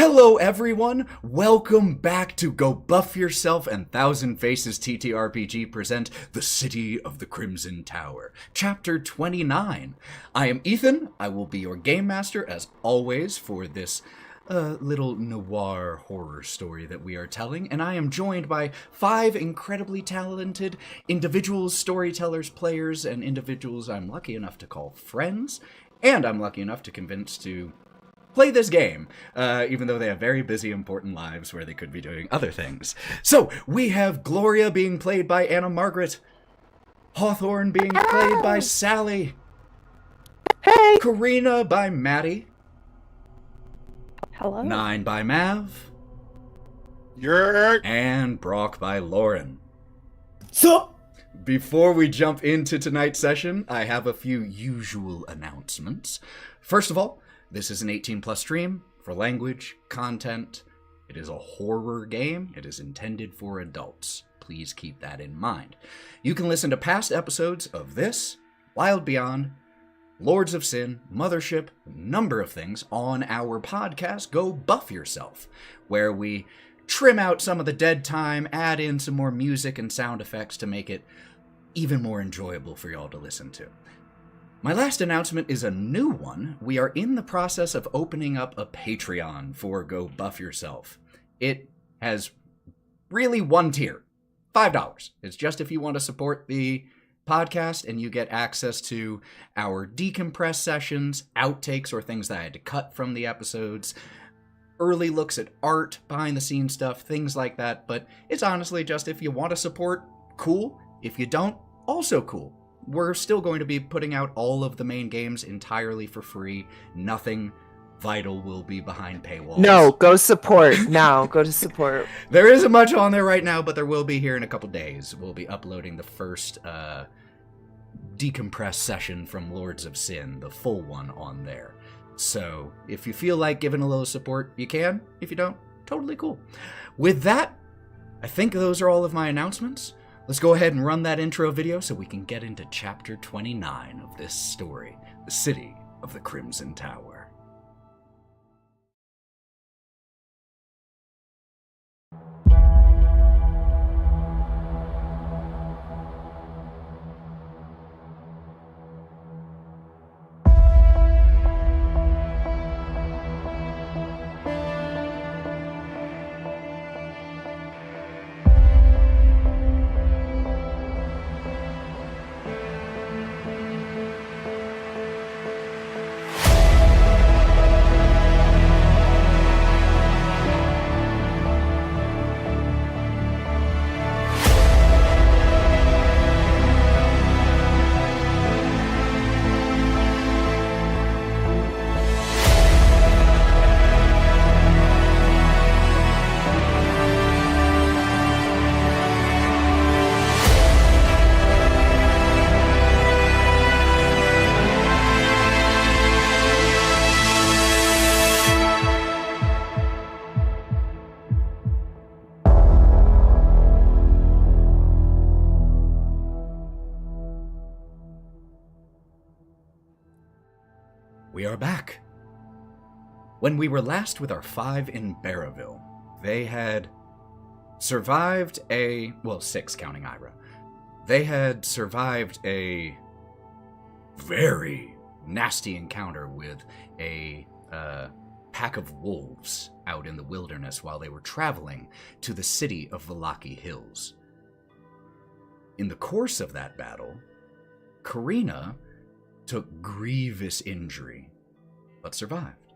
Hello everyone, welcome back to Go Buff Yourself and Thousand Faces TTRPG present The City of the Crimson Tower, Chapter 29. I am Ethan, I will be your Game Master as always for this little noir horror story that we are telling, and I am joined by 5 incredibly talented individuals, storytellers, players, and individuals I'm lucky enough to call friends, and I'm lucky enough to convince to play this game, even though they have very busy, important lives where they could be doing other things. So, we have Gloria being played by Anna Margaret, Hawthorne being played by Sally, Hey! Karina by Matty, Hello. Nyne by Mav, Yerk! and Brawk by Lauren. Sup? Before we jump into tonight's session, I have a few usual announcements. First of all, this is an 18-plus stream for language, content. It is a horror game. It is intended for adults. Please keep that in mind. You can listen to past episodes of this, Wild Beyond, Lords of Sin, Mothership, a number of things on our podcast, Go Buff Yourself, where we trim out some of the dead time, add in some more music and sound effects to make it even more enjoyable for y'all to listen to. My last announcement is a new one. We are in the process of opening up a Patreon for Go Buff Yourself. It has really one tier, $5. It's just if you want to support the podcast and you get access to our decompress sessions, outtakes or things that I had to cut from the episodes, early looks at art, behind the scenes stuff, things like that. But it's honestly just if you want to support, cool. If you don't, also cool. We're still going to be putting out all of the main games entirely for free. Nothing vital will be behind paywalls. No, go support now. Go to support. There isn't much on there right now, but there will be here in a couple days. We'll be uploading the first decompress session from Lords of Sin, the full one on there. So if you feel like giving a little support, you can. If you don't, totally cool. With that, I think those are all of my announcements. Let's go ahead and run that intro video so we can get into Chapter 29 of this story, The City of the Crimson Tower. We are back. When we were last with our 5 in Barraville, they had survived 6 counting Ira. They had survived a very nasty encounter with a pack of wolves out in the wilderness while they were traveling to the city of Vallaki Hills. In the course of that battle, Karina took grievous injury, but survived.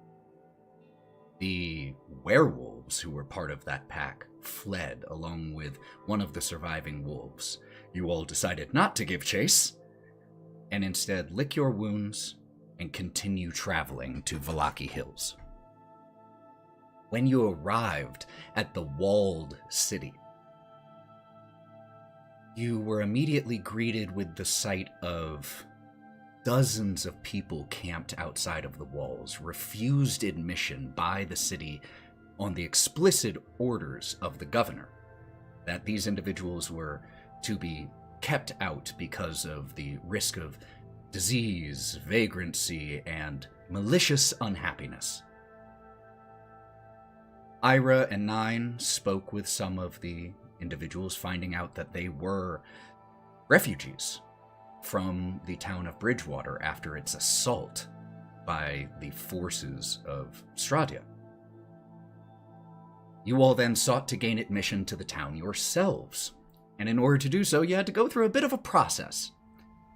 The werewolves who were part of that pack fled along with one of the surviving wolves. You all decided not to give chase, and instead lick your wounds and continue traveling to Vallaki Hills. When you arrived at the walled city, you were immediately greeted with the sight of dozens of people camped outside of the walls, refused admission by the city on the explicit orders of the governor, that these individuals were to be kept out because of the risk of disease, vagrancy, and malicious unhappiness. Ira and Nyne spoke with some of the individuals, finding out that they were refugees from the town of Bridgewater after its assault by the forces of Strahd. You all then sought to gain admission to the town yourselves, and in order to do so, you had to go through a bit of a process,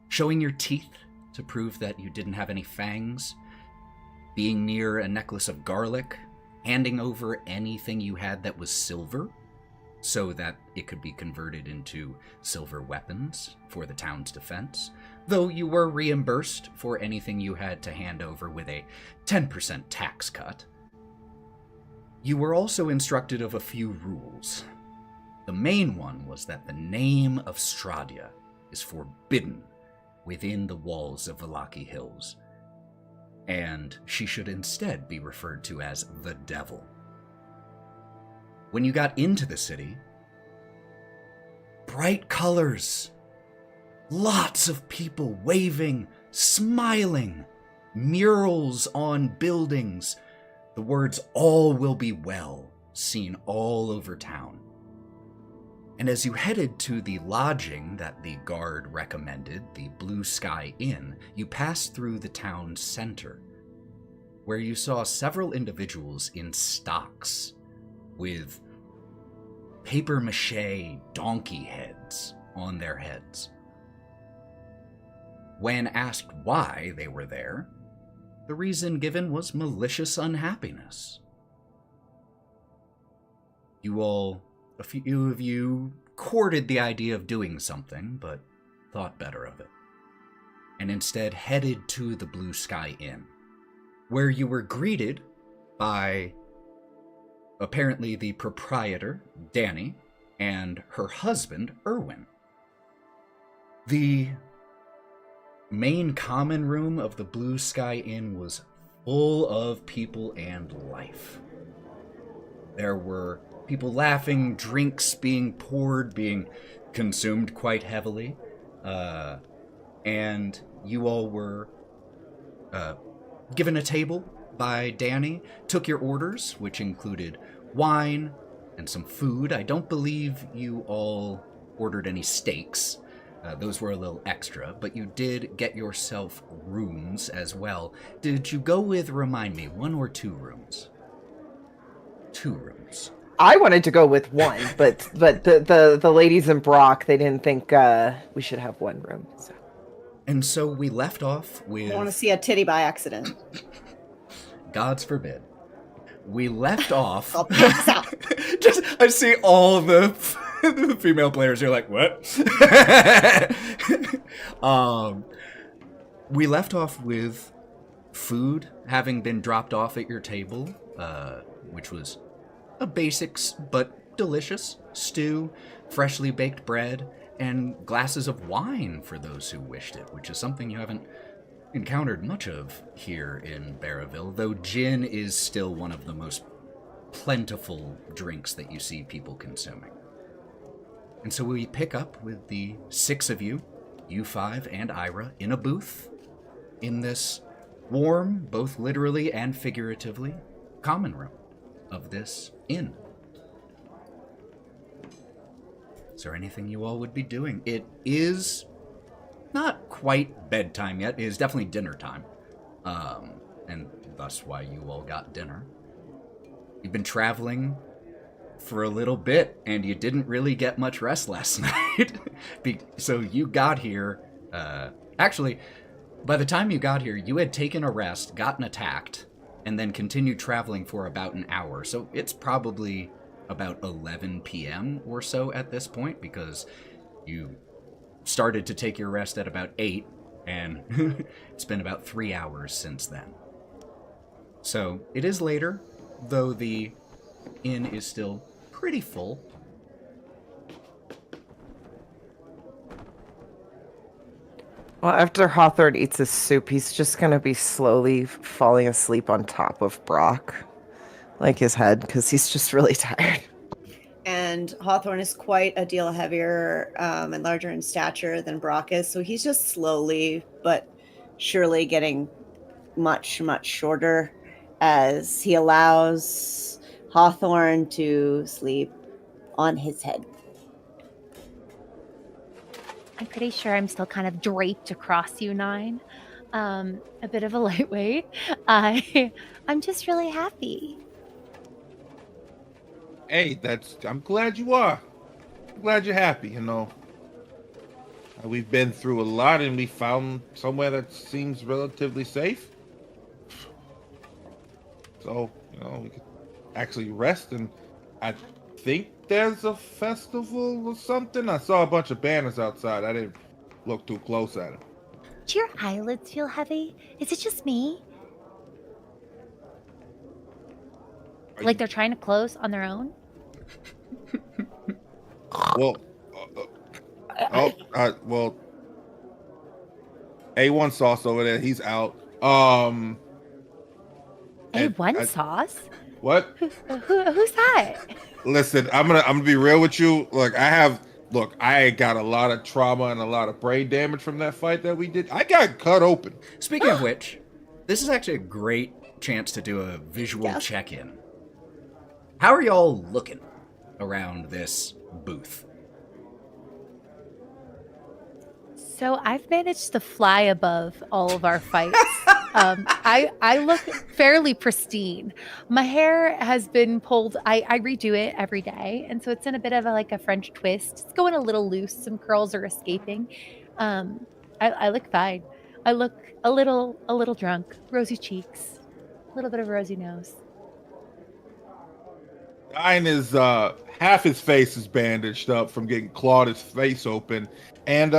showing your teeth to prove that you didn't have any fangs, being near a necklace of garlic, handing over anything you had that was silver, so that it could be converted into silver weapons for the town's defense, though you were reimbursed for anything you had to hand over with a 10% tax cut. You were also instructed of a few rules. The main one was that the name of Strahd is forbidden within the walls of Vallaki Hills, and she should instead be referred to as the Devil. When you got into the city, bright colors, lots of people waving, smiling, murals on buildings, the words "all will be well" seen all over town. And as you headed to the lodging that the guard recommended, the Blue Sky Inn, you passed through the town center, where you saw several individuals in stocks with papier-mâché donkey heads on their heads. When asked why they were there, the reason given was malicious unhappiness. A few of you courted the idea of doing something, but thought better of it, and instead headed to the Blue Sky Inn, where you were greeted by apparently the proprietor, Danny, and her husband, Erwin. The main common room of the Blue Sky Inn was full of people and life. There were people laughing, drinks being poured, being consumed quite heavily, and you all were given a table by Danny, took your orders, which included wine and some food. I don't believe you all ordered any steaks. Those were a little extra, but you did get yourself rooms as well. Did you go with, remind me, 1 or 2 rooms? 2 rooms. I wanted to go with 1, but the ladies in Brawk, they didn't think we should have 1 room. So. And so we left off with... I want to see a titty by accident. Gods forbid. We left off... I'll pass out. Just, I see all the female players are like, what? We left off with food having been dropped off at your table, which was a basics but delicious stew, freshly baked bread, and glasses of wine for those who wished it, which is something you haven't encountered much of here in Barraville, though gin is still one of the most plentiful drinks that you see people consuming. And so we pick up with the 6 of you, you 5 and Ira, in a booth in this warm, both literally and figuratively, common room of this inn. Is there anything you all would be doing? It is not quite bedtime yet. It is definitely dinner time. And thus why you all got dinner. You've been traveling for a little bit, and you didn't really get much rest last night. So you got here... actually, by the time you got here, you had taken a rest, gotten attacked, and then continued traveling for about an hour. So it's probably about 11 p.m. or so at this point, because you started to take your rest at about 8, and it's been about 3 hours since then. So it is later, though the inn is still pretty full. Well, after Hawthorne eats his soup, he's just going to be slowly falling asleep on top of Brawk, like his head, because he's just really tired. And Hawthorne is quite a deal heavier and larger in stature than Brawk is, so he's just slowly but surely getting much, much shorter as he allows Hawthorne to sleep on his head. I'm pretty sure I'm still kind of draped across you, Nyne. A bit of a lightweight. I'm just really happy. Hey, I'm glad you are. I'm glad you're happy, We've been through a lot and we found somewhere that seems relatively safe. So, we could actually rest, and I think there's a festival or something. I saw a bunch of banners outside. I didn't look too close at it. Do your eyelids feel heavy? Is it just me? Like they're trying to close on their own? Well, well, A1 Sauce over there, he's out. A1 Sauce? What? Who's that? Listen, I'm gonna be real with you. I got a lot of trauma and a lot of brain damage from that fight that we did. I got cut open. Speaking of which, this is actually a great chance to do a visual check-in. How are y'all looking around this booth? So I've managed to fly above all of our fights. I look fairly pristine. My hair has been pulled. I redo it every day, and so it's in a bit of a French twist. It's going a little loose. Some curls are escaping. I look fine. I look a little drunk. Rosy cheeks, a little bit of a rosy nose. Nyne is half his face is bandaged up from getting clawed his face open, and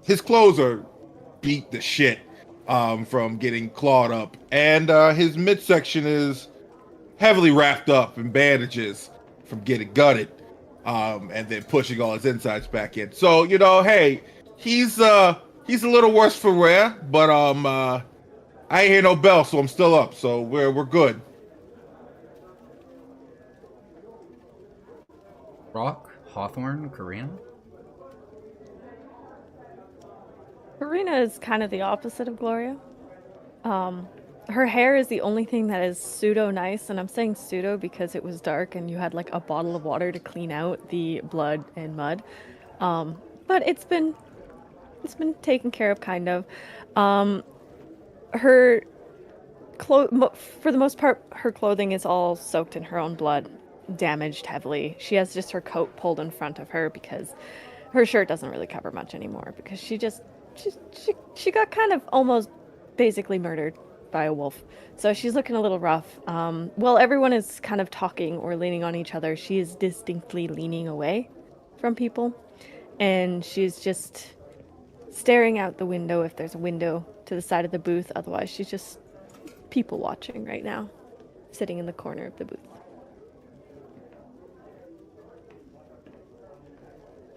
his clothes are beat to shit from getting clawed up, and his midsection is heavily wrapped up in bandages from getting gutted, and then pushing all his insides back in. So hey, he's a little worse for wear, but I ain't hear no bell, so I'm still up. So we're good. Brawk, Hawthorne, Karina? Karina is kind of the opposite of Gloria. Her hair is the only thing that is pseudo nice, and I'm saying pseudo because it was dark and you had a bottle of water to clean out the blood and mud. But it's been taken care of, kind of. For the most part, her clothing is all soaked in her own blood, damaged heavily. She has just her coat pulled in front of her because her shirt doesn't really cover much anymore because she got kind of almost basically murdered by a wolf. So she's looking a little rough. While everyone is kind of talking or leaning on each other, she is distinctly leaning away from people, and she's just staring out the window if there's a window to the side of the booth. Otherwise, she's just people watching right now, sitting in the corner of the booth.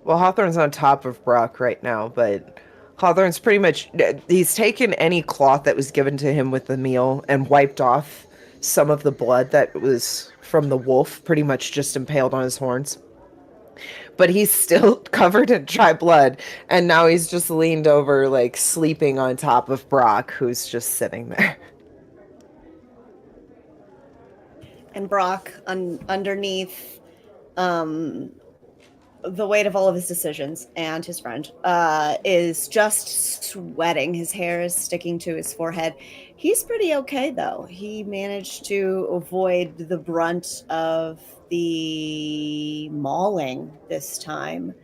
Well, Hawthorne's on top of Brawk right now, but Hawthorne's pretty much... He's taken any cloth that was given to him with the meal and wiped off some of the blood that was from the wolf, pretty much just impaled on his horns. But he's still covered in dry blood, and now he's just leaned over, sleeping on top of Brawk, who's just sitting there. And Brawk, underneath the weight of all of his decisions and his friend, is just sweating. His hair is sticking to his forehead. He's pretty okay, though. He managed to avoid the brunt of the mauling this time,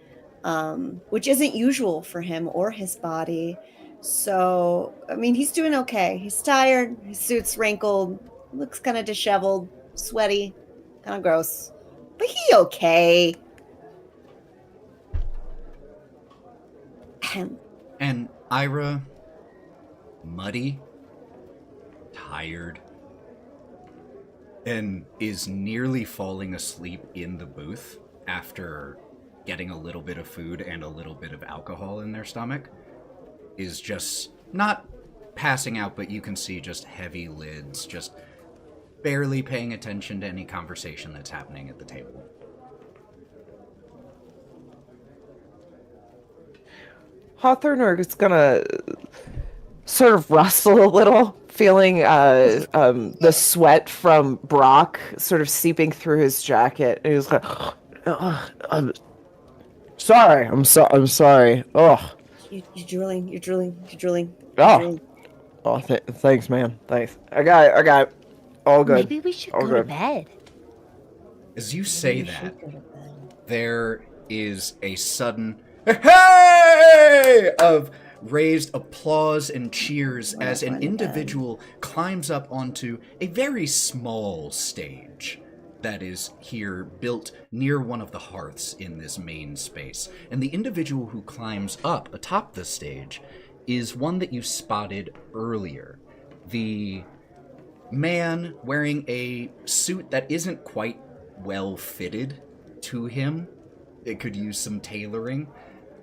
which isn't usual for him or his body. So, he's doing okay. He's tired. His suit's wrinkled. Looks kind of disheveled, sweaty, kind of gross. But he okay. And Ira, muddy, tired, and is nearly falling asleep in the booth after getting a little bit of food and a little bit of alcohol in their stomach, is just not passing out, but you can see just heavy lids, just barely paying attention to any conversation that's happening at the table. Hawthorne is gonna sort of rustle a little feeling the sweat from Brawk sort of seeping through his jacket. And he was like, I'm sorry. I'm sorry. Oh. You're drooling. Oh. Oh, thanks, man. Thanks. I got it. All good. Maybe we should All go good. to bed. As you say that, there is a sudden hey of raised applause and cheers as an individual climbs up onto a very small stage that is here built near one of the hearths in this main space. And the individual who climbs up atop the stage is one that you spotted earlier. The man wearing a suit that isn't quite well fitted to him. It could use some tailoring,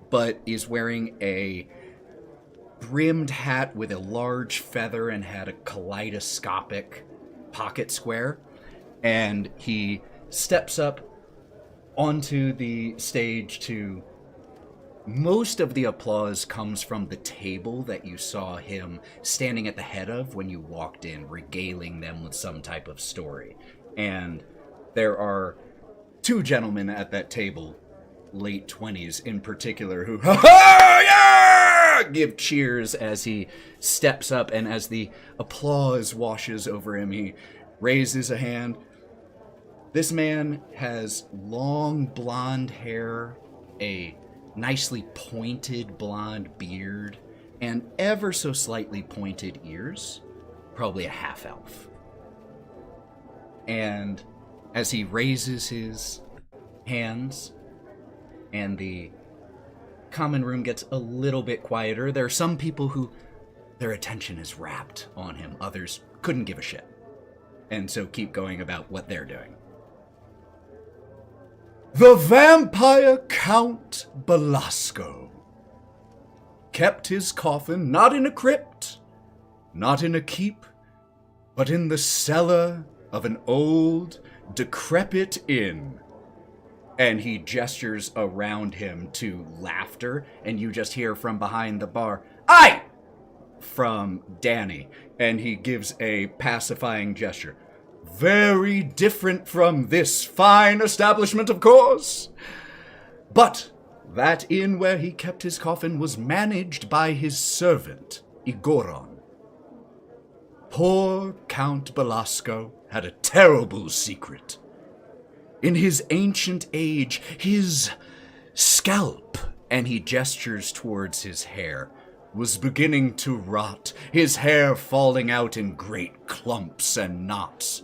but is wearing a brimmed hat with a large feather and had a kaleidoscopic pocket square. And he steps up onto the stage to... Most of the applause comes from the table that you saw him standing at the head of when you walked in, regaling them with some type of story. And there are two gentlemen at that table, late 20s in particular, who give cheers as he steps up, and as the applause washes over him, he raises a hand. This man has long blonde hair, a nicely pointed blonde beard, and ever so slightly pointed ears, probably a half-elf. And as he raises his hands and the common room gets a little bit quieter, there are some people who their attention is rapt on him. Others couldn't give a shit, and so keep going about what they're doing. The vampire Count Belasco kept his coffin not in a crypt, not in a keep, but in the cellar of an old, decrepit inn. And he gestures around him to laughter, and you just hear from behind the bar, "Aye!" from Danny, and he gives a pacifying gesture. Very different from this fine establishment, of course. But that inn where he kept his coffin was managed by his servant, Igoron. Poor Count Belasco had a terrible secret. In his ancient age, his scalp, and he gestures towards his hair, was beginning to rot, his hair falling out in great clumps and knots.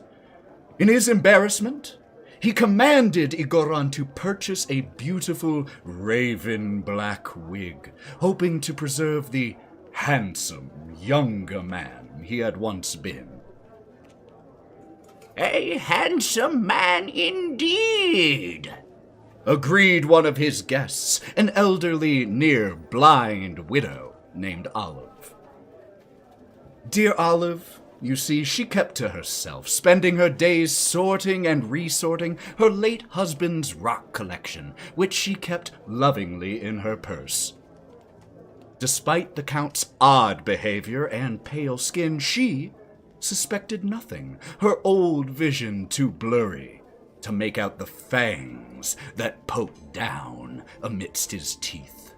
In his embarrassment, he commanded Igoron to purchase a beautiful raven black wig, hoping to preserve the handsome, younger man he had once been. "A handsome man indeed," agreed one of his guests, an elderly, near-blind widow named Olive. Dear Olive, you see, she kept to herself, spending her days sorting and resorting her late husband's rock collection, which she kept lovingly in her purse. Despite the Count's odd behavior and pale skin, she suspected nothing, her old vision too blurry to make out the fangs that poked down amidst his teeth.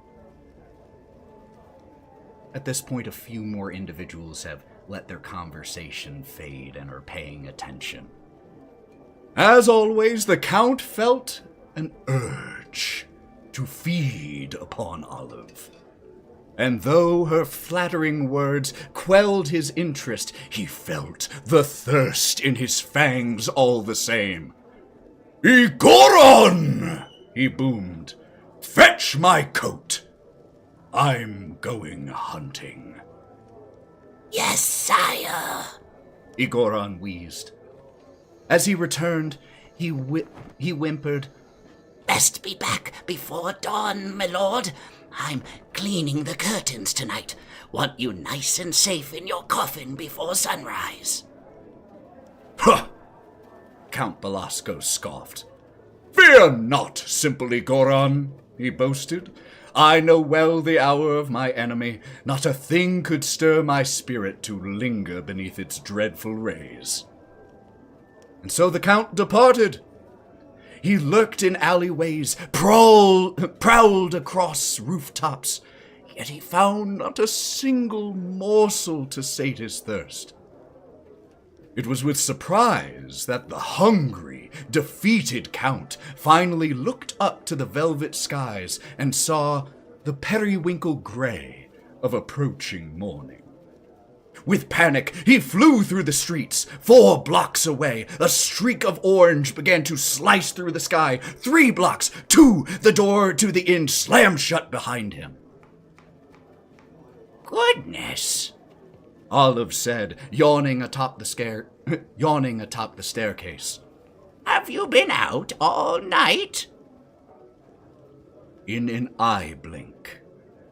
At this point, a few more individuals have let their conversation fade and are paying attention. As always, the Count felt an urge to feed upon Olive. And though her flattering words quelled his interest, he felt the thirst in his fangs all the same. "Igoron!" he boomed. "Fetch my coat! I'm going hunting." "Yes, sire," Igoron wheezed. As he returned, he whimpered, "Best be back before dawn, my lord. I'm cleaning the curtains tonight. Want you nice and safe in your coffin before sunrise." "Huh!" Count Belasco scoffed. "Fear not, simple Igoron," he boasted. I know well the hour of my enemy. Not a thing could stir my spirit to linger beneath its dreadful rays. And so the Count departed. He lurked in alleyways, prowled across rooftops, yet he found not a single morsel to sate his thirst. It was with surprise that the hungry, defeated Count finally looked up to the velvet skies and saw the periwinkle gray of approaching morning. With panic, he flew through the streets. 4 blocks away, a streak of orange began to slice through the sky. 3 blocks, the door to the inn slammed shut behind him. Goodness, Olive said, yawning atop the staircase. have you been out all night? In an eye blink,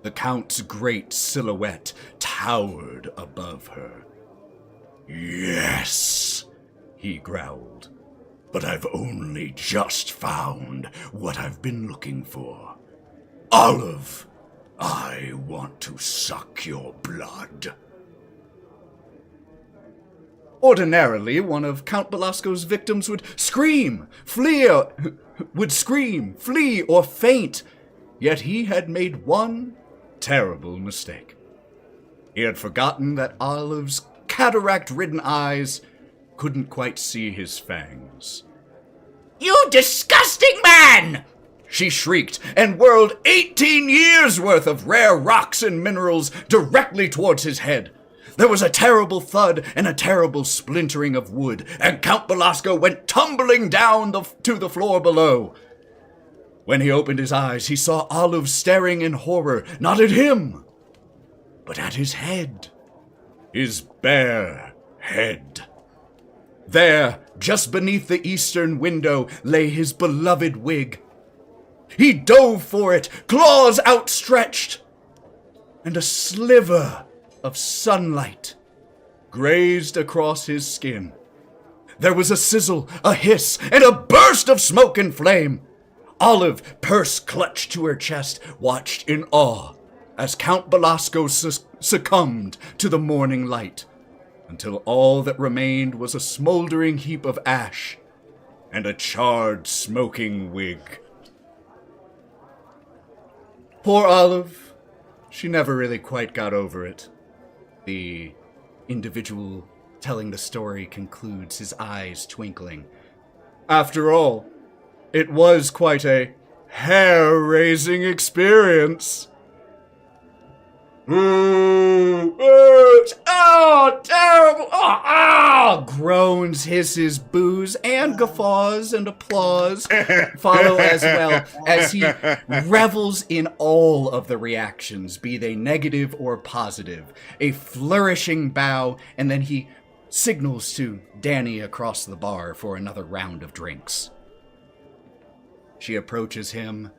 the Count's great silhouette towered above her. Yes, he growled, but I've only just found what I've been looking for. Olive, I want to suck your blood. Ordinarily, one of Count Belasco's victims would scream, flee, or faint. Yet he had made one terrible mistake. He had forgotten that Olive's cataract-ridden eyes couldn't quite see his fangs. You disgusting man! She shrieked and whirled 18 years' worth of rare rocks and minerals directly towards his head. There was a terrible thud and a terrible splintering of wood, and Count Belasco went tumbling down to the floor below. When he opened his eyes, he saw Olive staring in horror, not at him, but at his head. His bare head. There, just beneath the eastern window, lay his beloved wig. He dove for it, claws outstretched, and a sliver of sunlight grazed across his skin. There was a sizzle, a hiss, and a burst of smoke and flame. Olive, purse clutched to her chest, watched in awe as Count Belasco succumbed to the morning light, until all that remained was a smoldering heap of ash and a charred, smoking wig. Poor Olive, she never really quite got over it. The individual telling the story concludes, his eyes twinkling. After all, it was quite a hair-raising experience. Oh, terrible! Groans, hisses, boos, and guffaws and applause follow as well as he revels in all of the reactions, be they negative or positive. A flourishing bow, and then he signals to Danny across the bar for another round of drinks. She approaches him.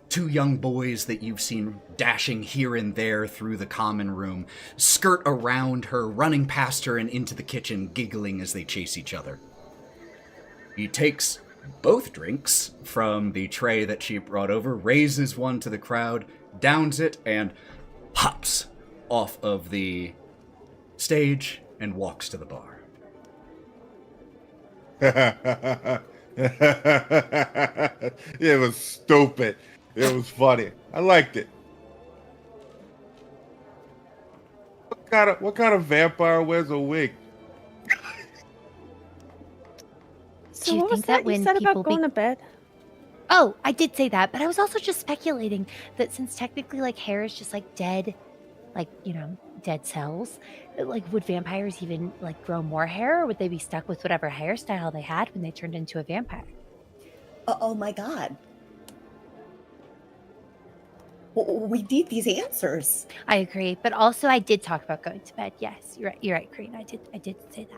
2 young boys that you've seen dashing here and there through the common room skirt around her, running past her and into the kitchen, giggling as they chase each other. He takes both drinks from the tray that she brought over, raises one to the crowd, downs it, and hops off of the stage and walks to the bar. It was stupid. It was funny. I liked it. What kind of vampire wears a wig? So Do you what was think that that when you said people about going to bed? Oh, I did say that, but I was also just speculating that since technically, like, hair is just, like, dead, like, dead cells, like, would vampires even, like, grow more hair, or would they be stuck with whatever hairstyle they had when they turned into a vampire? Oh my god. We need these answers. I agree, but also I did talk about going to bed. Yes, you're right, Karina. I did say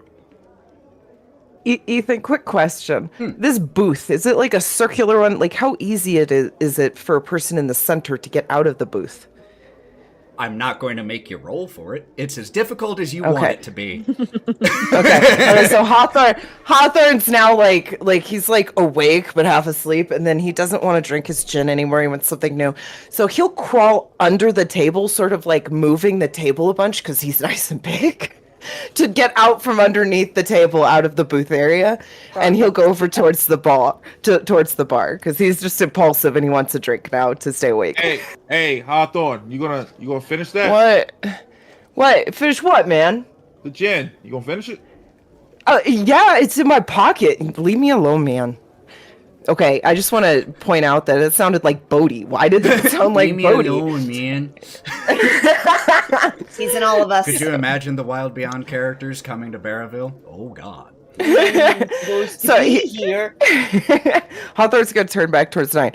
that. Ethan, quick question. This booth, is it like a circular one? Like, how easy is it for a person in the center to get out of the booth? I'm not going to make you roll for it. It's as difficult as you want it to be. Okay, so Hawthorne's now like he's like awake but half asleep, and then he doesn't want to drink his gin anymore. He wants something new, so he'll crawl under the table, sort of like moving the table a bunch because he's nice and big, to get out from underneath the table, out of the booth area, and he'll go over towards the bar, because he's just impulsive and he wants a drink now to stay awake. Hey, Hawthorne, you gonna finish that? What? Finish what, man? The gin. You gonna finish it? Yeah, it's in my pocket. Leave me alone, man. Okay, I just want to point out that it sounded like Bodhi. Why did it sound like Bodhi? Leave me alone, man. He's in all of us. Could you imagine the Wild Beyond characters coming to Barraville? Oh, God. So here, Hawthorne's gonna turn back towards Nyne.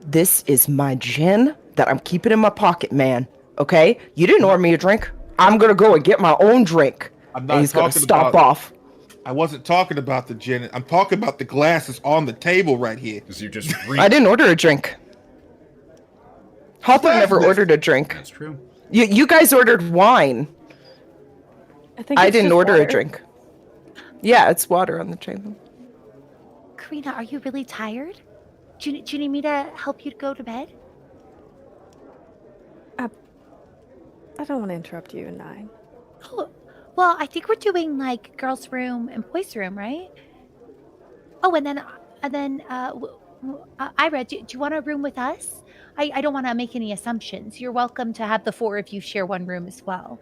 This is my gin that I'm keeping in my pocket, man. Okay, you didn't order me a drink. I'm gonna go and get my own drink. I'm not and he's gonna talking stop about- off. I wasn't talking about the gin. I'm talking about the glasses on the table right here. Because you just I didn't order a drink. Hawthorne never ordered a drink. That's true. You guys ordered wine. I didn't order a drink. Yeah, it's water on the table. Karina, are you really tired? Do you need me to help you to go to bed? I don't want to interrupt you, Nyne. Oh, well, I think we're doing like girls' room and boys' room, right? Oh, and then Ira, do you want a room with us? I don't want to make any assumptions. You're welcome to have the four of you share one room as well.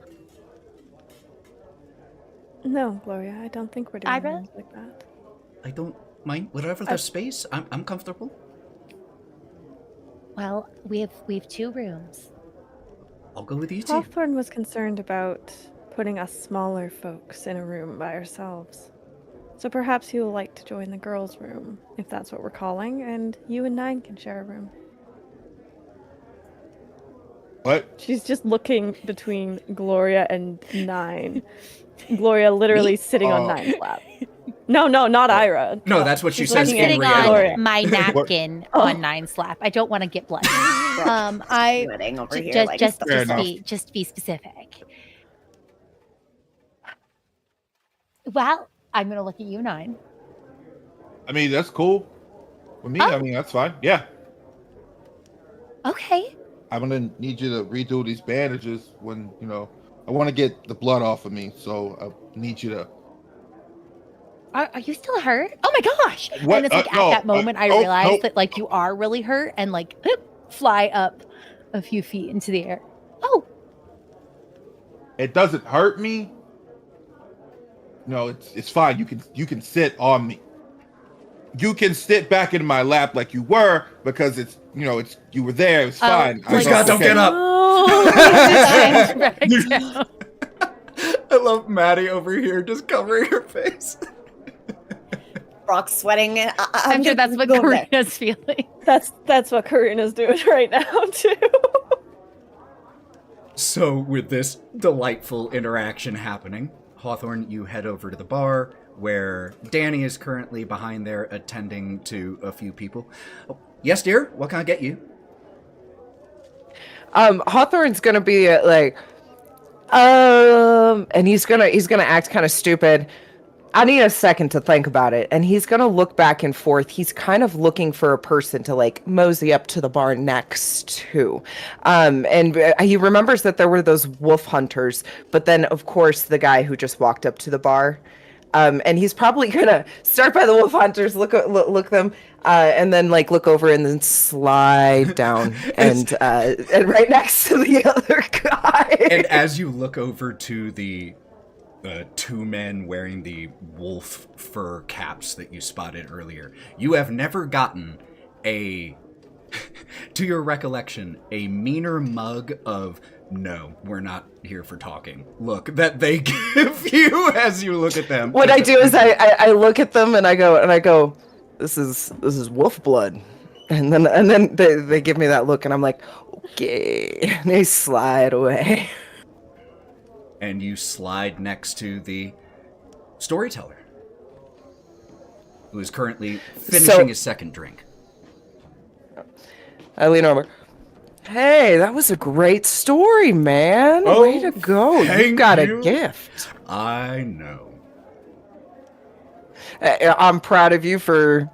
No, Gloria, I don't think we're doing Ira? rooms like that. I don't mind. Whatever there's space, I'm comfortable. Well, we have two rooms. I'll go with you two. Hawthorne was concerned about putting us smaller folks in a room by ourselves. So perhaps he will like to join the girls' room, if that's what we're calling, and you and Nyne can share a room. What? She's just looking between Gloria and Nyne. Gloria literally sitting on Nyne's lap. No, not Ira. No, that's what she She's says looking in Sitting reality. on my napkin on Nyne's lap. I don't want to get bloody. Sweating over here, like, Just be specific. Well, I'm gonna look at you, Nyne. I mean, that's cool. With me, I mean, that's fine. Yeah. Okay. I'm gonna need you to redo these bandages when, I want to get the blood off of me, so I need you to... Are you still hurt? Oh my gosh! What? And it's like No, at that moment I nope, realized nope. that like you are really hurt and like fly up a few feet into the air. Oh, It doesn't hurt me. No, it's fine. You can sit on me. You can sit back in my lap like you were because it's you were there. It's fine. Please God, don't get up. back down. I love Matty over here just covering her face. Brawk sweating. I'm sure that's what Karina's feeling. That's what Karina's doing right now too. So, with this delightful interaction happening, Hawthorne, you head over to the bar where Danny is currently behind there attending to a few people. Oh, yes, dear. What can I get you? Hawthorne's gonna be and he's gonna act kind of stupid. I need a second to think about it. And he's gonna look back and forth. He's kind of looking for a person to like mosey up to the bar next to. And he remembers that there were those wolf hunters, but then of course the guy who just walked up to the bar. And he's probably gonna start by the wolf hunters, look them, and then like look over and then slide down and right next to the other guy. And as you look over to the two men wearing the wolf fur caps that you spotted earlier, you have never gotten to your recollection, a meaner mug of "No, we're not here for talking" look that they give you as you look at them. What I do is I look at them and I go, this is wolf blood, and then they give me that look and I'm like, okay, and they slide away. And you slide next to the storyteller, who is currently finishing his second drink. I lean over. Hey, that was a great story, man. Way to go. You got a gift. I know. I'm proud of you for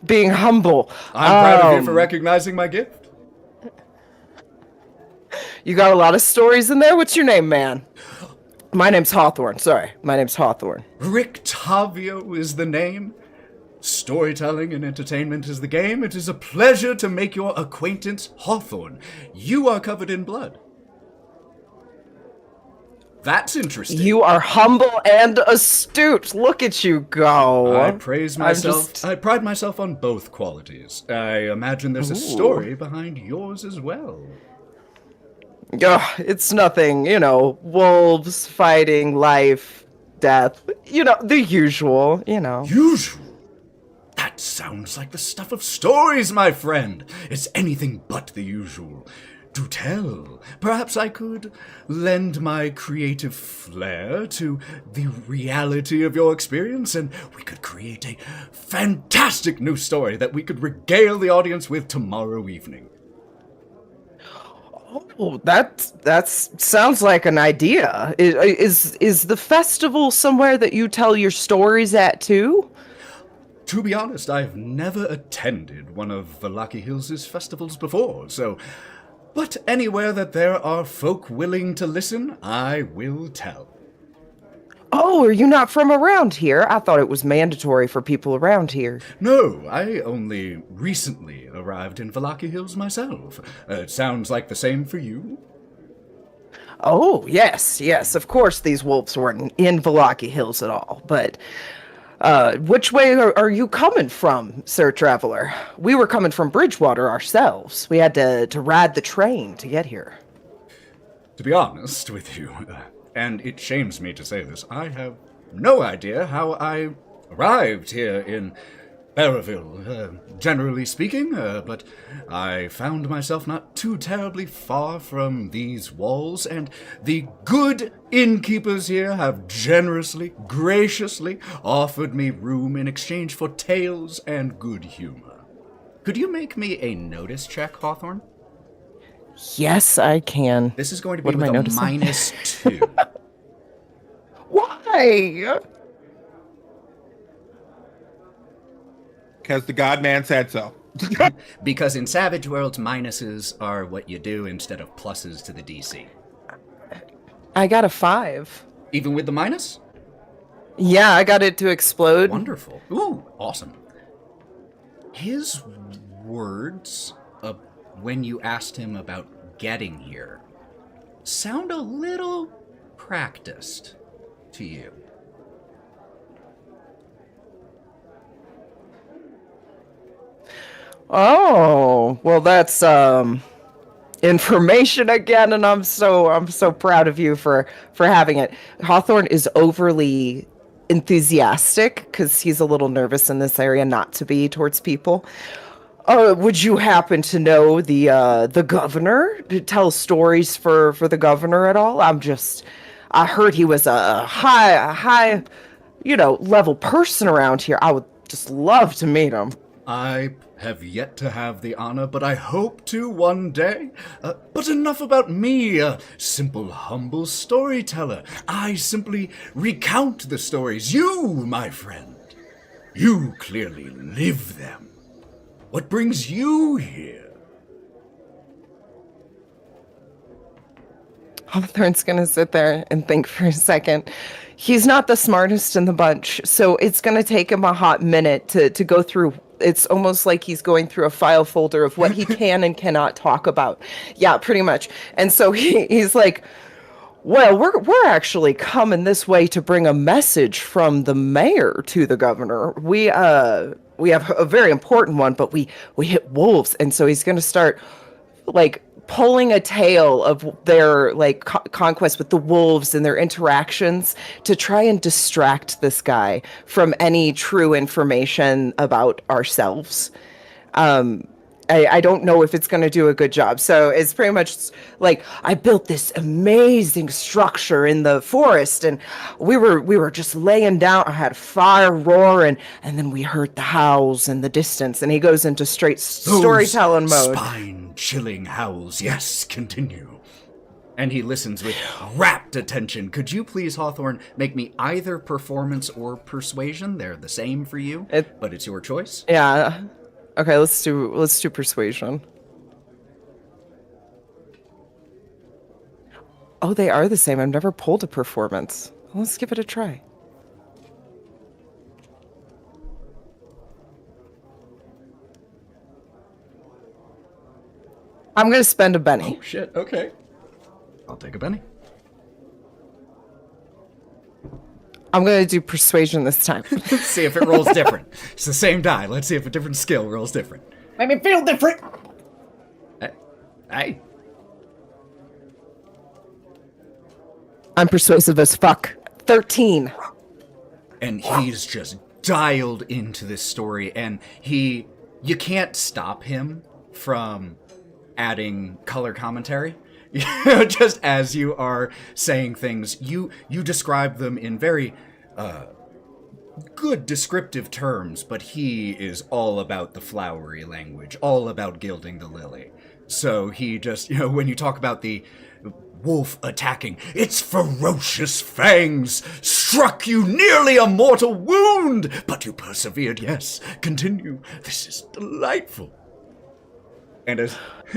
being humble. I'm proud of you for recognizing my gift. You got a lot of stories in there. What's your name, man? My name's Hawthorne. Sorry, my name's Hawthorne. Rictavio is the name. Storytelling and entertainment is the game. It is a pleasure to make your acquaintance, Hawthorne. You are covered in blood. That's interesting. You are humble and astute. Look at you go. I praise myself. I pride myself on both qualities. I imagine there's a story behind yours as well. It's nothing, wolves fighting, life, death, the usual, Usual? That sounds like the stuff of stories, my friend. It's anything but the usual. Do tell. Perhaps I could lend my creative flair to the reality of your experience, and we could create a fantastic new story that we could regale the audience with tomorrow evening. Oh, that sounds like an idea. Is the festival somewhere that you tell your stories at too? To be honest, I've never attended one of Valaki Hills' festivals before, but anywhere that there are folk willing to listen, I will tell. Oh, are you not from around here? I thought it was mandatory for people around here. No, I only recently arrived in Valaki Hills myself. It sounds like the same for you? Oh, yes, of course these wolves weren't in Valaki Hills at all, but which way are you coming from, Sir Traveler? We were coming from Bridgewater ourselves. We had to ride the train to get here. To be honest with you, and it shames me to say this, I have no idea how I arrived here in Barraville, generally speaking, but I found myself not too terribly far from these walls, and the good innkeepers here have generously, graciously offered me room in exchange for tales and good humor. Could you make me a notice check, Hawthorne? Yes, I can. This is going to be with a -2. Why? Because the God Man said so. Because in Savage Worlds, minuses are what you do instead of pluses to the DC. I got a 5. Even with the minus? Yeah, I got it to explode. Wonderful. Ooh, awesome. His words, when you asked him about getting here, sound a little practiced to you. Oh, well, that's information again, and I'm so proud of you for having it. Hawthorne is overly enthusiastic because he's a little nervous in this area not to be towards people. Would you happen to know the governor? To tell stories for the governor at all? I heard he was a high, level person around here. I would just love to meet him. I have yet to have the honor, but I hope to one day. But enough about me, a simple, humble storyteller. I simply recount the stories. You, my friend, you clearly live them. What brings you here? Hawthorne's gonna sit there and think for a second. He's not the smartest in the bunch, so it's gonna take him a hot minute to go through. It's almost like he's going through a file folder of what he can and cannot talk about. Yeah, pretty much. And so he's like, well, we're actually coming this way to bring a message from the mayor to the governor. We have a very important one, but we hit wolves, and so he's going to start pulling a tale of their conquest with the wolves and their interactions to try and distract this guy from any true information about ourselves. I don't know if it's going to do a good job. So it's pretty much I built this amazing structure in the forest, and we were just laying down. I had fire roar, and then we heard the howls in the distance, and he goes into straight storytelling mode. Spine chilling howls. Yes, continue. And he listens with rapt attention. Could you please, Hawthorne, make me either performance or persuasion? They're the same for you, but it's your choice. Yeah. Okay, let's do persuasion. Oh, they are the same. I've never pulled a performance. Let's give it a try. I'm gonna spend a Benny. Oh shit, okay. I'll take a Benny. I'm gonna do persuasion this time. Let's see if it rolls different. It's the same die. Let's see if a different skill rolls different. Make me feel different. Hey. I'm persuasive as fuck. 13. And he's just dialed into this story, and you can't stop him from adding color commentary. Just as you are saying things, you describe them in very good descriptive terms, but he is all about the flowery language, all about gilding the lily. So he just, when you talk about the wolf attacking, its ferocious fangs struck you nearly a mortal wound, but you persevered. Yes, continue. This is delightful. And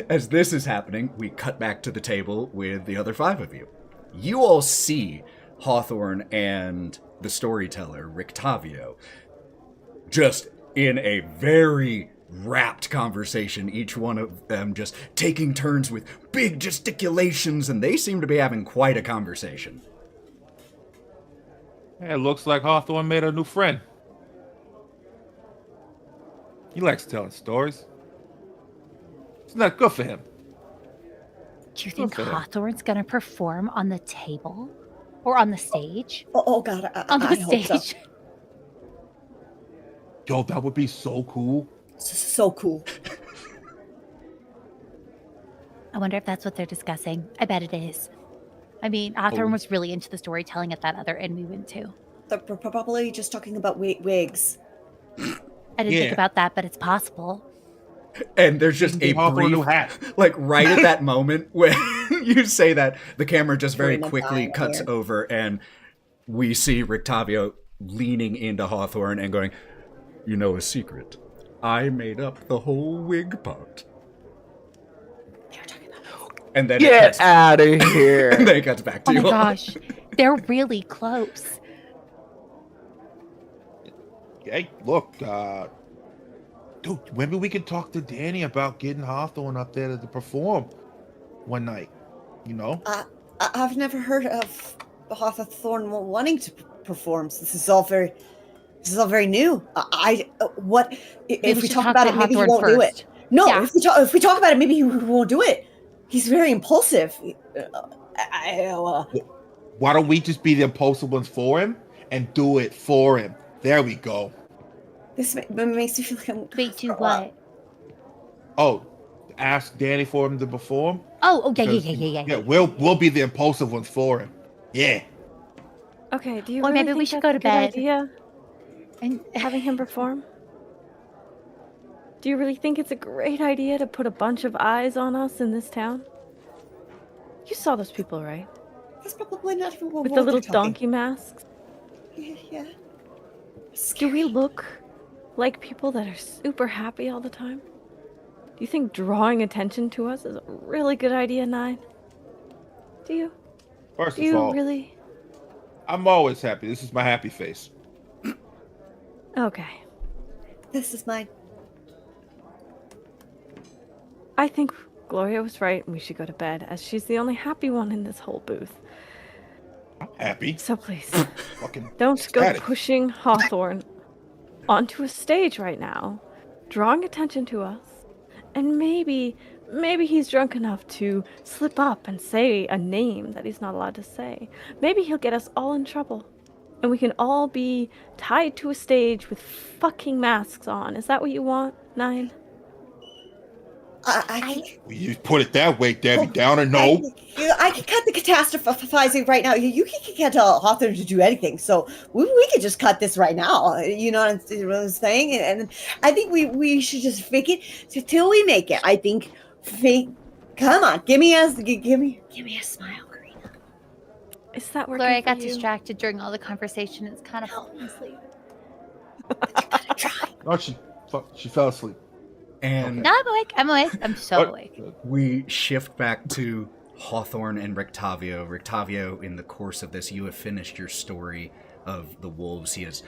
as this is happening, we cut back to the table with the other 5 of you. You all see Hawthorne and the storyteller, Rictavio, just in a very rapt conversation, each one of them just taking turns with big gesticulations, and they seem to be having quite a conversation. Yeah, it looks like Hawthorne made a new friend. He likes telling stories. It's not good for him. Do you think Hawthorne's gonna perform on the table? Or on the stage? Oh God, on the I hope so. stage. Yo, that would be so cool. So cool. I wonder if that's what they're discussing. I bet it is. I mean, Hawthorne was really into the storytelling at that other inn we went to. They're probably just talking about wigs. I didn't think about that, but it's possible. And there's just a brief, like right at that moment when you say that, the camera just very quickly cuts over, and we see Rictavio leaning into Hawthorne and going, "You know a secret? I made up the whole wig part." And then get out of here. And then it cuts back to you. Oh my gosh, they're really close. Hey, look, dude, maybe we could talk to Danny about getting Hawthorne up there to perform one night. I've never heard of Hawthorne wanting to perform. So this is all very new. If we talk about it, maybe he won't do it. No, yeah. if we talk about it, maybe he won't do it. He's very impulsive. Why don't we just be the impulsive ones for him and do it for him? There we go. This makes me feel like I'm... Wait, do what? Oh, ask Danny for him to perform? Oh, yeah. Yeah, we'll be the impulsive ones for him. Yeah. Okay, do you Or really maybe we think should that's go a to good bed. idea? And having him perform? Do you really think it's a great idea to put a bunch of eyes on us in this town? You saw those people, right? That's probably not even what with the little donkey masks. Yeah. Do we look like people that are super happy all the time? Do you think drawing attention to us is a really good idea, Nyne? Do you? First Do of all, really? I'm always happy. This is my happy face. Okay. This is mine. I think Gloria was right and we should go to bed, as she's the only happy one in this whole booth. I'm happy. So please, Fucking don't ecstatic. go pushing Hawthorne onto a stage right now, drawing attention to us, and maybe he's drunk enough to slip up and say a name that he's not allowed to say. Maybe he'll get us all in trouble, and we can all be tied to a stage with fucking masks on. Is that what you want, Nyne? You put it that way, Debbie Downer. No. I can cut the catastrophizing right now. You can't tell Hawthorne to do anything, so we could just cut this right now. You know what I'm saying? And I think we should just fake it till we make it. I think Come on, give me a smile, Karina. Is that working Glory, I for got you? distracted during all the conversation. It's kind of falling asleep. Try. Oh, she fell asleep. And No, I'm awake. I'm awake. I'm so awake. we shift back to Hawthorne and Rictavio. Rictavio, in the course of this, you have finished your story of the wolves. He has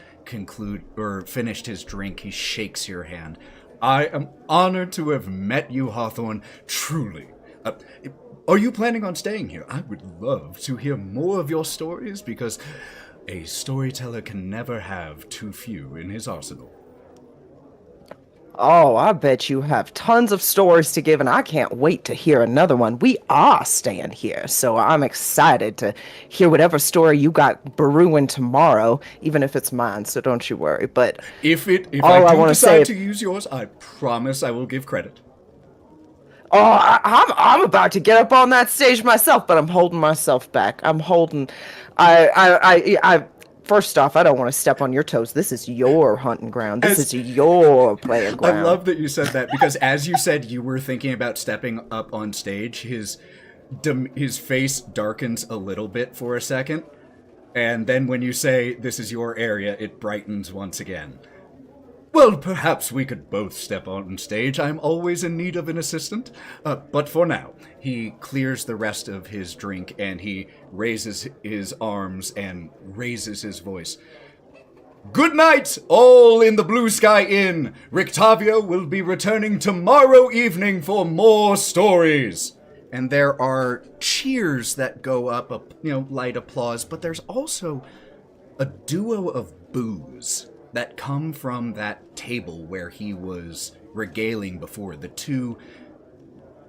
finished his drink. He shakes your hand. I am honored to have met you, Hawthorne. Truly. Are you planning on staying here? I would love to hear more of your stories, because a storyteller can never have too few in his arsenal. Oh, I bet you have tons of stories to give, and I can't wait to hear another one. We are staying here, so I'm excited to hear whatever story you got brewing tomorrow, even if it's mine, so don't you worry. But If all I do wanna decide say- to use yours, I promise I will give credit. oh, I'm about to get up on that stage myself, but I'm holding myself back. I first off, I don't want to step on your toes. This is your hunting ground. This is your playing ground. I love that you said that, because as you said you were thinking about stepping up on stage, his face darkens a little bit for a second, and then when you say this is your area, it brightens once again. Well, perhaps we could both step on stage. I'm always in need of an assistant. But for now, he clears the rest of his drink and he raises his arms and raises his voice. Good night, all in the Blue Sky Inn. Rictavio will be returning tomorrow evening for more stories. And there are cheers that go up, light applause, but there's also a duo of boos that come from that table where he was regaling before. The two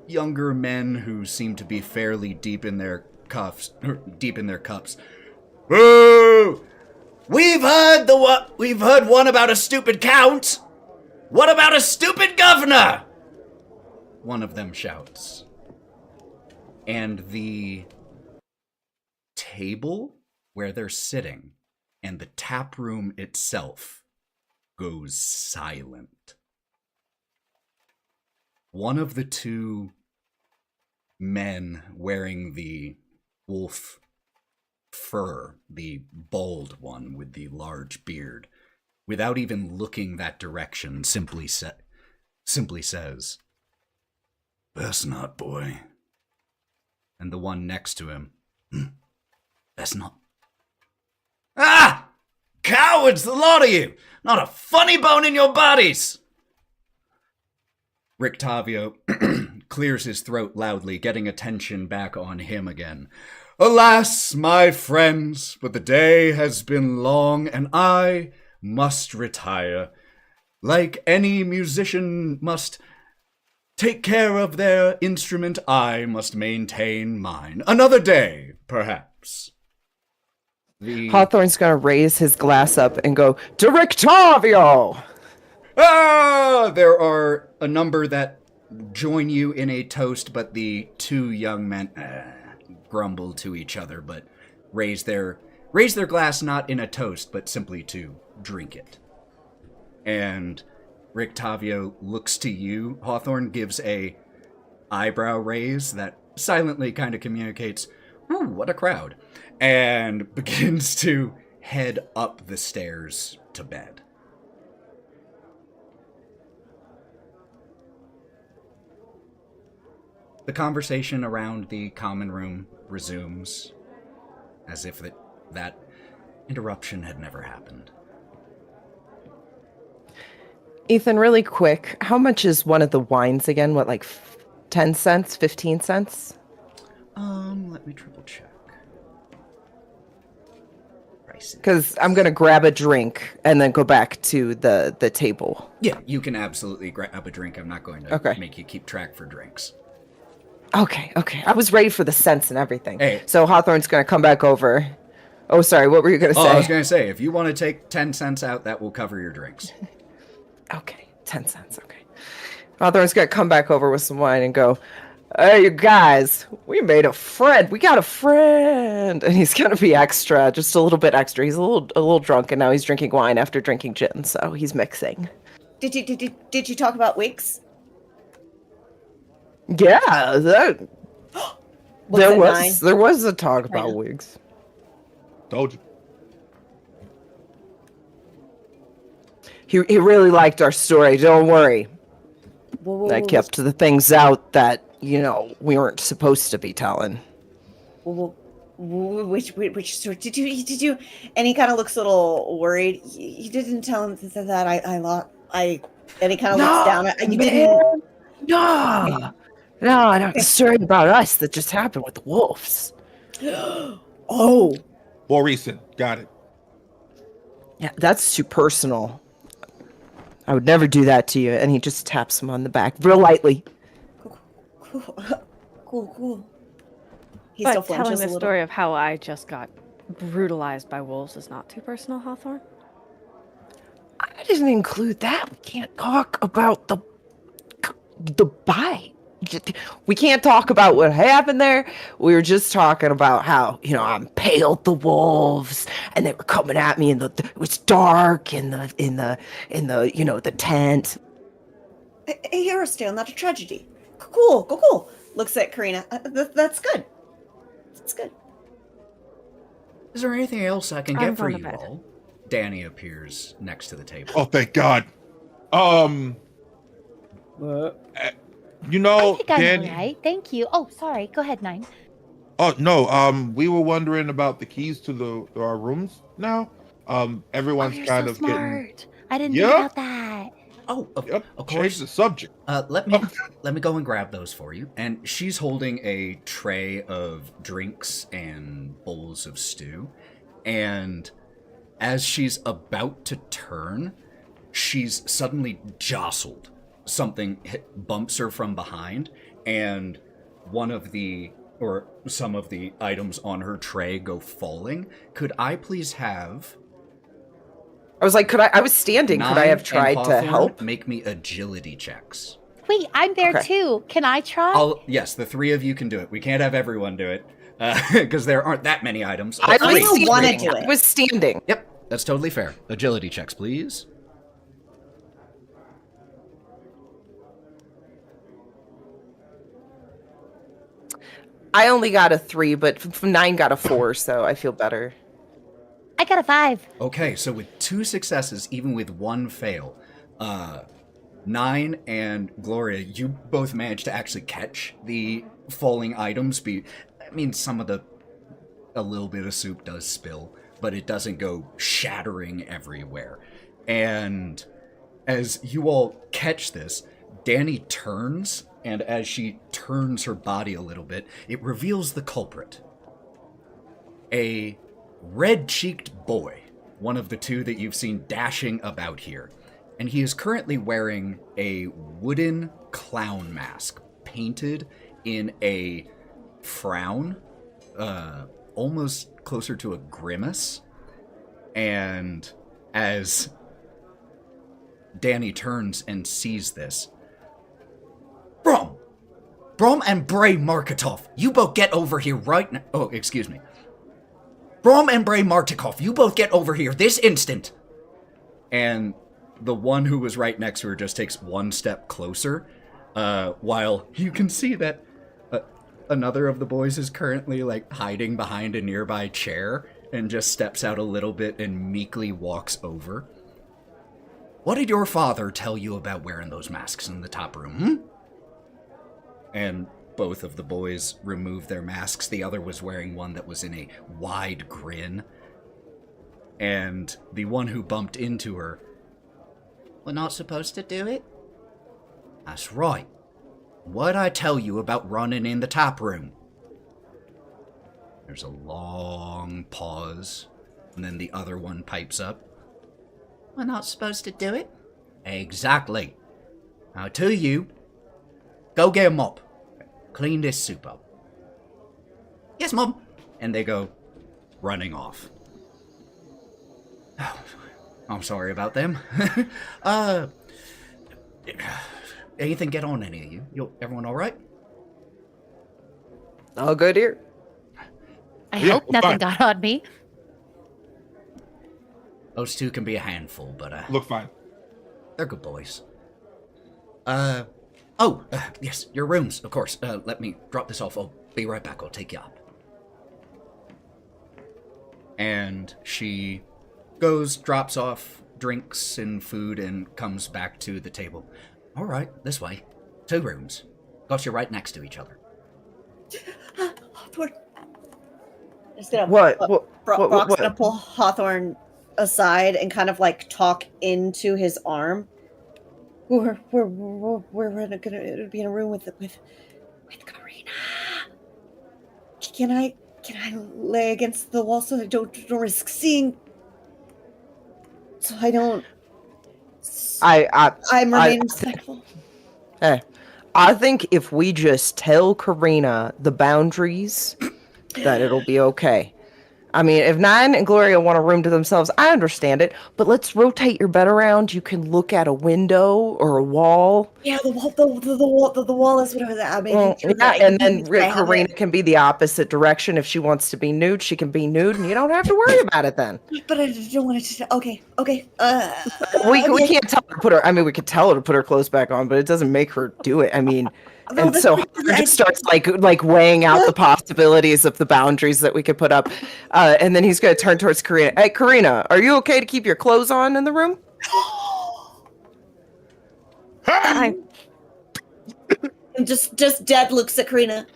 younger men who seem to be fairly deep in their cups. Boo! We've heard one about a stupid count. What about a stupid governor? One of them shouts. And the table where they're sitting and the tap room itself goes silent. One of the two men wearing the wolf fur, the bald one with the large beard, without even looking that direction, simply says, "Best not, boy." And the one next to him, "Best not." Ah! Cowards, the lot of you! Not a funny bone in your bodies! Rictavio clears his throat loudly, getting attention back on him again. Alas, my friends, but the day has been long, and I must retire. Like any musician must take care of their instrument, I must maintain mine. Another day, perhaps. Hawthorne's gonna raise his glass up and go, "To Rictavio!" Ah! There are a number that join you in a toast, but the two young men grumble to each other, but raise their glass not in a toast, but simply to drink it. And Rictavio looks to you. Hawthorne gives a eyebrow raise that silently kind of communicates, "Ooh, what a crowd," and begins to head up the stairs to bed. The conversation around the common room resumes, as if that interruption had never happened. Ethan, really quick, how much is one of the wines again? What, like 10 cents, 15 cents? Let me triple check. Prices. Because I'm going to grab a drink and then go back to the table. Yeah, you can absolutely grab a drink. I'm not going to make you keep track for drinks. Okay. I was ready for the cents and everything. Hey. So Hawthorne's going to come back over. Oh, sorry, what were you going to say? I was going to say, if you want to take 10 cents out, that will cover your drinks. Okay, 10 cents, okay. Hawthorne's going to come back over with some wine and go, "Hey, you guys, we made a friend. We got a friend." And he's going to be extra, just a little bit extra. He's a little drunk, and now he's drinking wine after drinking gin, so he's mixing. Did you talk about wigs? Yeah, there Looks at Nyne. there was a talk about Karina. wigs. Told you. He really liked our story. Don't worry. I kept the things out that we weren't supposed to be telling. Which story did you? And he kind of looks a little worried. You didn't tell him that I. And he kind of looks down at you. Didn't. No, the story about us that just happened with the wolves. Oh, More recent. Got it. Yeah, that's too personal. I would never do that to you. And he just taps him on the back real lightly. Cool. He But still telling flinches a the little. story of how I just got brutalized by wolves is not too personal, Hawthorne? I didn't include that. We can't talk about the bite. We can't talk about what happened there. We were just talking about how, I impaled the wolves and they were coming at me and it was dark in the tent. A hero's tale, not a tragedy. Cool. Looks at Karina. That's good. That's good. Is there anything else I can I'm get for going to you bed. all? Danny appears next to the table. Oh, thank God. You know, I think I'm Danny. all right. Thank you. Oh, sorry. Go ahead, Nyne. Oh no. We were wondering about the keys to our rooms now. Everyone's You're kind so of getting. smart. I didn't Yeah. think about that. Oh, of Yep. course. Change the subject. Let me go and grab those for you. And she's holding a tray of drinks and bowls of stew. And as she's about to turn, she's suddenly jostled. Something bumps her from behind, and some of the items on her tray go falling. Could I please have I was like, I was standing. Could I Nyne have tried and to Hawthorne help? make me agility checks? Wait, I'm there Okay. too. Can I try? Yes, the three of you can do it. We can't have everyone do it because there aren't that many items. I But was three. don't wanna standing. do it. I was standing. Yep, that's totally fair. Agility checks, please. I only got a 3, but 9 got a 4, so I feel better. I got a 5. Okay, so with 2 successes, even with 1 fail, Nyne and Gloria, you both managed to actually catch the falling items. A little bit of soup does spill, but it doesn't go shattering everywhere. And as you all catch this, Danny turns, and as she turns her body a little bit, it reveals the culprit. A red-cheeked boy, one of the two that you've seen dashing about here. And he is currently wearing a wooden clown mask, painted in a frown, almost closer to a grimace. And as Danny turns and sees this, Brom and Bray Marketoff, you both get over here right now. Oh, excuse me. Brom and Bray Marketoff, you both get over here this instant. And the one who was right next to her just takes one step closer, while you can see that another of the boys is currently hiding behind a nearby chair and just steps out a little bit and meekly walks over. What did your father tell you about wearing those masks in the top room, And both of the boys remove their masks. The other was wearing one that was in a wide grin. And the one who bumped into her, we're not supposed to do it? That's right. What'd I tell you about running in the tap room? There's a long pause, and then the other one pipes up. We're not supposed to do it? Exactly. Now to you, go get a mop. Clean this soup up. Yes, Mom. And they go running off. I'm sorry about them. Anything get on any of you? Everyone all right? All good here. I Yeah, hope we're nothing fine. got on me. Those two can be a handful, but Look fine. they're good boys. Oh, yes, your rooms, of course. Let me drop this off. I'll be right back. I'll take you up. And she goes, drops off drinks and food, and comes back to the table. All right, this way. 2 rooms. Got you right next to each other. Hawthorne. Just gonna, What? Brawk's gonna pull Hawthorne aside and kind of like talk into his arm. We're gonna be in a room with Karina. Can I lay against the wall so I don't risk seeing? So I don't. I'm remaining respectful. I think if we just tell Karina the boundaries, that it'll be okay. I mean, if Nyne and Gloria want a room to themselves, I understand it, but let's rotate your bed around. You can look at a window or a wall. Yeah, the wall is what I was. I mean, and then Karina can be the opposite direction. If she wants to be nude, she can be nude, and you don't have to worry about it then. But I don't want it to. Okay. We can't tell her to put her. I mean, we could tell her to put her clothes back on, but it doesn't make her do it. I mean. And so Hunter just starts like weighing out the possibilities of the boundaries that we could put up, and then he's going to turn towards Karina. Hey, Karina, are you okay to keep your clothes on in the room? And just dead looks at Karina.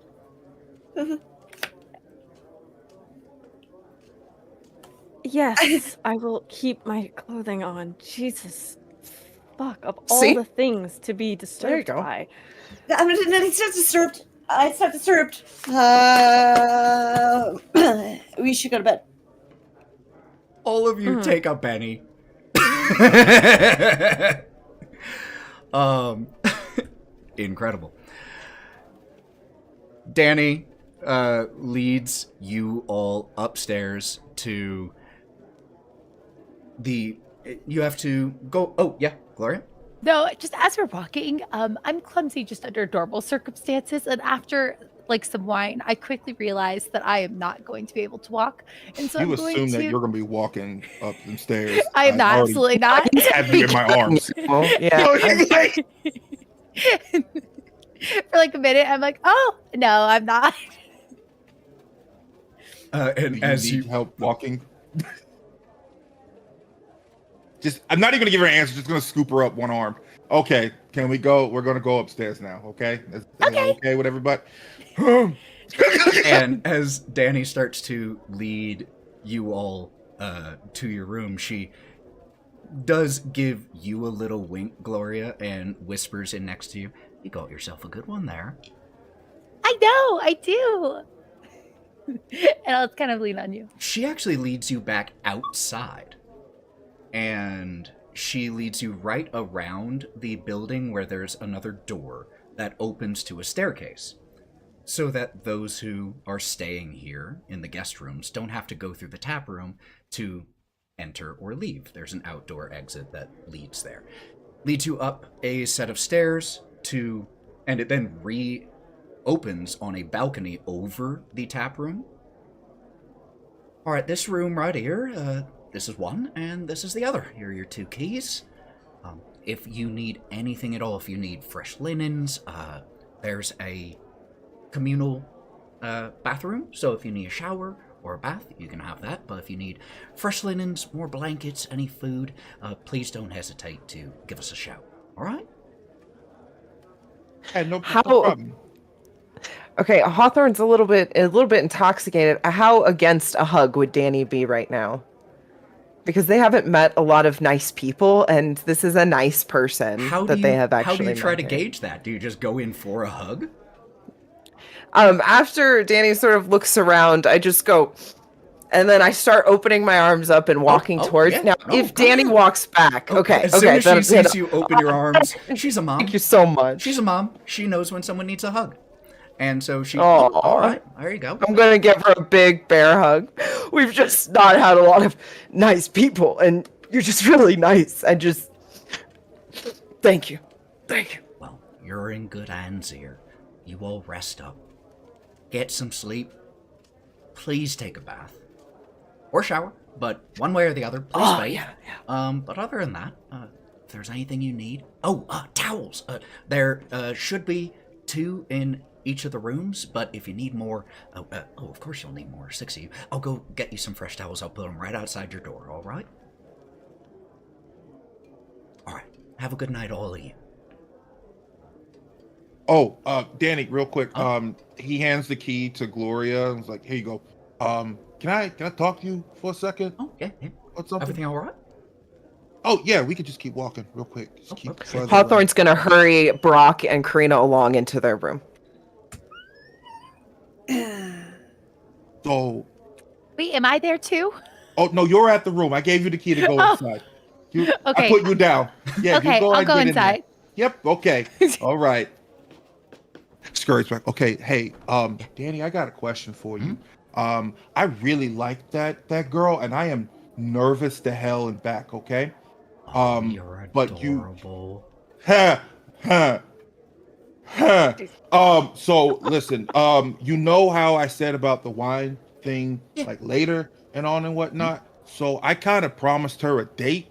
Yes, I will keep my clothing on. Jesus, fuck! Of all See? the things to be disturbed go. by. It's not disturbed. It's not disturbed. We should go to bed. All of you take a Benny. Incredible. Danny leads you all upstairs to the... You have to go... Oh, yeah, Gloria? No, just as we're walking, I'm clumsy just under normal circumstances, and after like some wine, I quickly realized that I am not going to be able to walk, and so You I'm assume going to. that you're going to be walking up the stairs. I am not, absolutely not. Have you in my arms. Yeah. For like a minute, I'm like, oh no, I'm not. And as you help walking. I'm not even gonna give her an answer. Just gonna scoop her up one arm. Okay, can we go? We're gonna go upstairs now. Okay, is that okay with everybody? And as Danny starts to lead you all to your room, she does give you a little wink, Gloria, and whispers in next to you. You got yourself a good one there. I know, I do. And I'll kind of lean on you. She actually leads you back outside. And she leads you right around the building where there's another door that opens to a staircase, so that those who are staying here in the guest rooms don't have to go through the tap room to enter or leave. There's an outdoor exit that leads there. Leads you up a set of stairs to, and it then reopens on a balcony over the tap room. All right, this room right here, this is one, and this is the other. Here are your 2 keys. If you need anything at all, if you need fresh linens, there's a communal bathroom. So if you need a shower or a bath, you can have that. But if you need fresh linens, more blankets, any food, please don't hesitate to give us a shout. All right? No problem. Okay, Hawthorne's a little bit intoxicated. How against a hug would Danny be right now? Because they haven't met a lot of nice people, and this is a nice person they have actually met. How do you try to gauge that? Do you just go in for a hug? After Danny sort of looks around, I just go, and then I start opening my arms up and walking towards. Yeah. Now, if Danny walks back, As soon as she sees you open your arms, she's a mom. Thank you so much. She's a mom. She knows when someone needs a hug. And so she, all right, there you go. I'm going to give her a big bear hug. We've just not had a lot of nice people, and you're just really nice. Thank you. Well, you're in good hands here. You all rest up. Get some sleep. Please take a bath. Or shower, but one way or the other, please bathe. Yeah. But other than that, if there's anything you need. Oh, towels. There should be 2 in each of the rooms, but if you need more, of course you'll need more, 6 of you. I'll go get you some fresh towels. I'll put them right outside your door, all right? All right. Have a good night, all of you. Oh, Danny, real quick. He hands the key to Gloria and is like, "Here you go. Can I talk to you for a second? Oh, yeah. What's up? Everything all right? Oh, yeah, we could just keep walking real quick. Just keep okay. further Hawthorne's going to hurry Brawk and Karina along into their room. So, Wait, am I there too? oh, no, you're at the room. I gave you the key to go inside. Okay. I put you down. Yeah, Okay, you go I'll and go get inside. In there. Yep, okay. All right. Scurries back. Okay, hey, Danny, I got a question for you. I really like that girl, and I am nervous to hell and back, okay? You're but adorable. So listen, you know how I said about the wine thing, like later and on and whatnot? So I kind of promised her a date,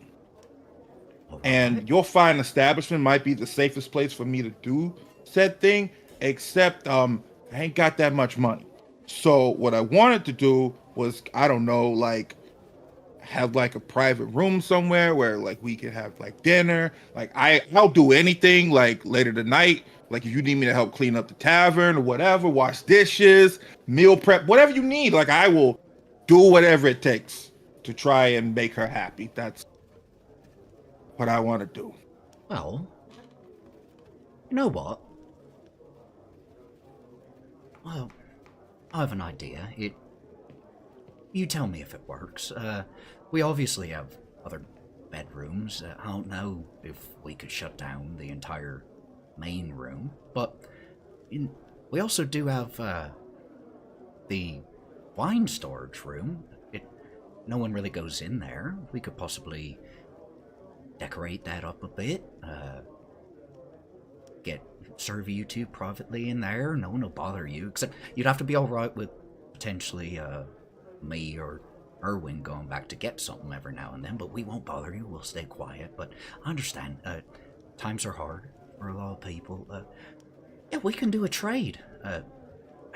and your fine establishment might be the safest place for me to do said thing, except I ain't got that much money. So what I wanted to do was, I don't know, like have like a private room somewhere where like we could have like dinner. Like I'll do anything like later tonight. Like if you need me to help clean up the tavern or whatever, wash dishes, meal prep, whatever you need, like I will do whatever it takes to try and make her happy. That's what I want to do. Well, you know what? Well, I have an idea. You tell me if it works. We obviously have other bedrooms. I don't know if we could shut down the entire main room, but we also do have the wine storage room. No one really goes in there. We could possibly decorate that up a bit. Serve you two privately in there. No one will bother you, except you'd have to be all right with potentially me or Erwin going back to get something every now and then, but we won't bother you. We'll stay quiet. But I understand. Times are hard for a lot of people. Yeah, we can do a trade. I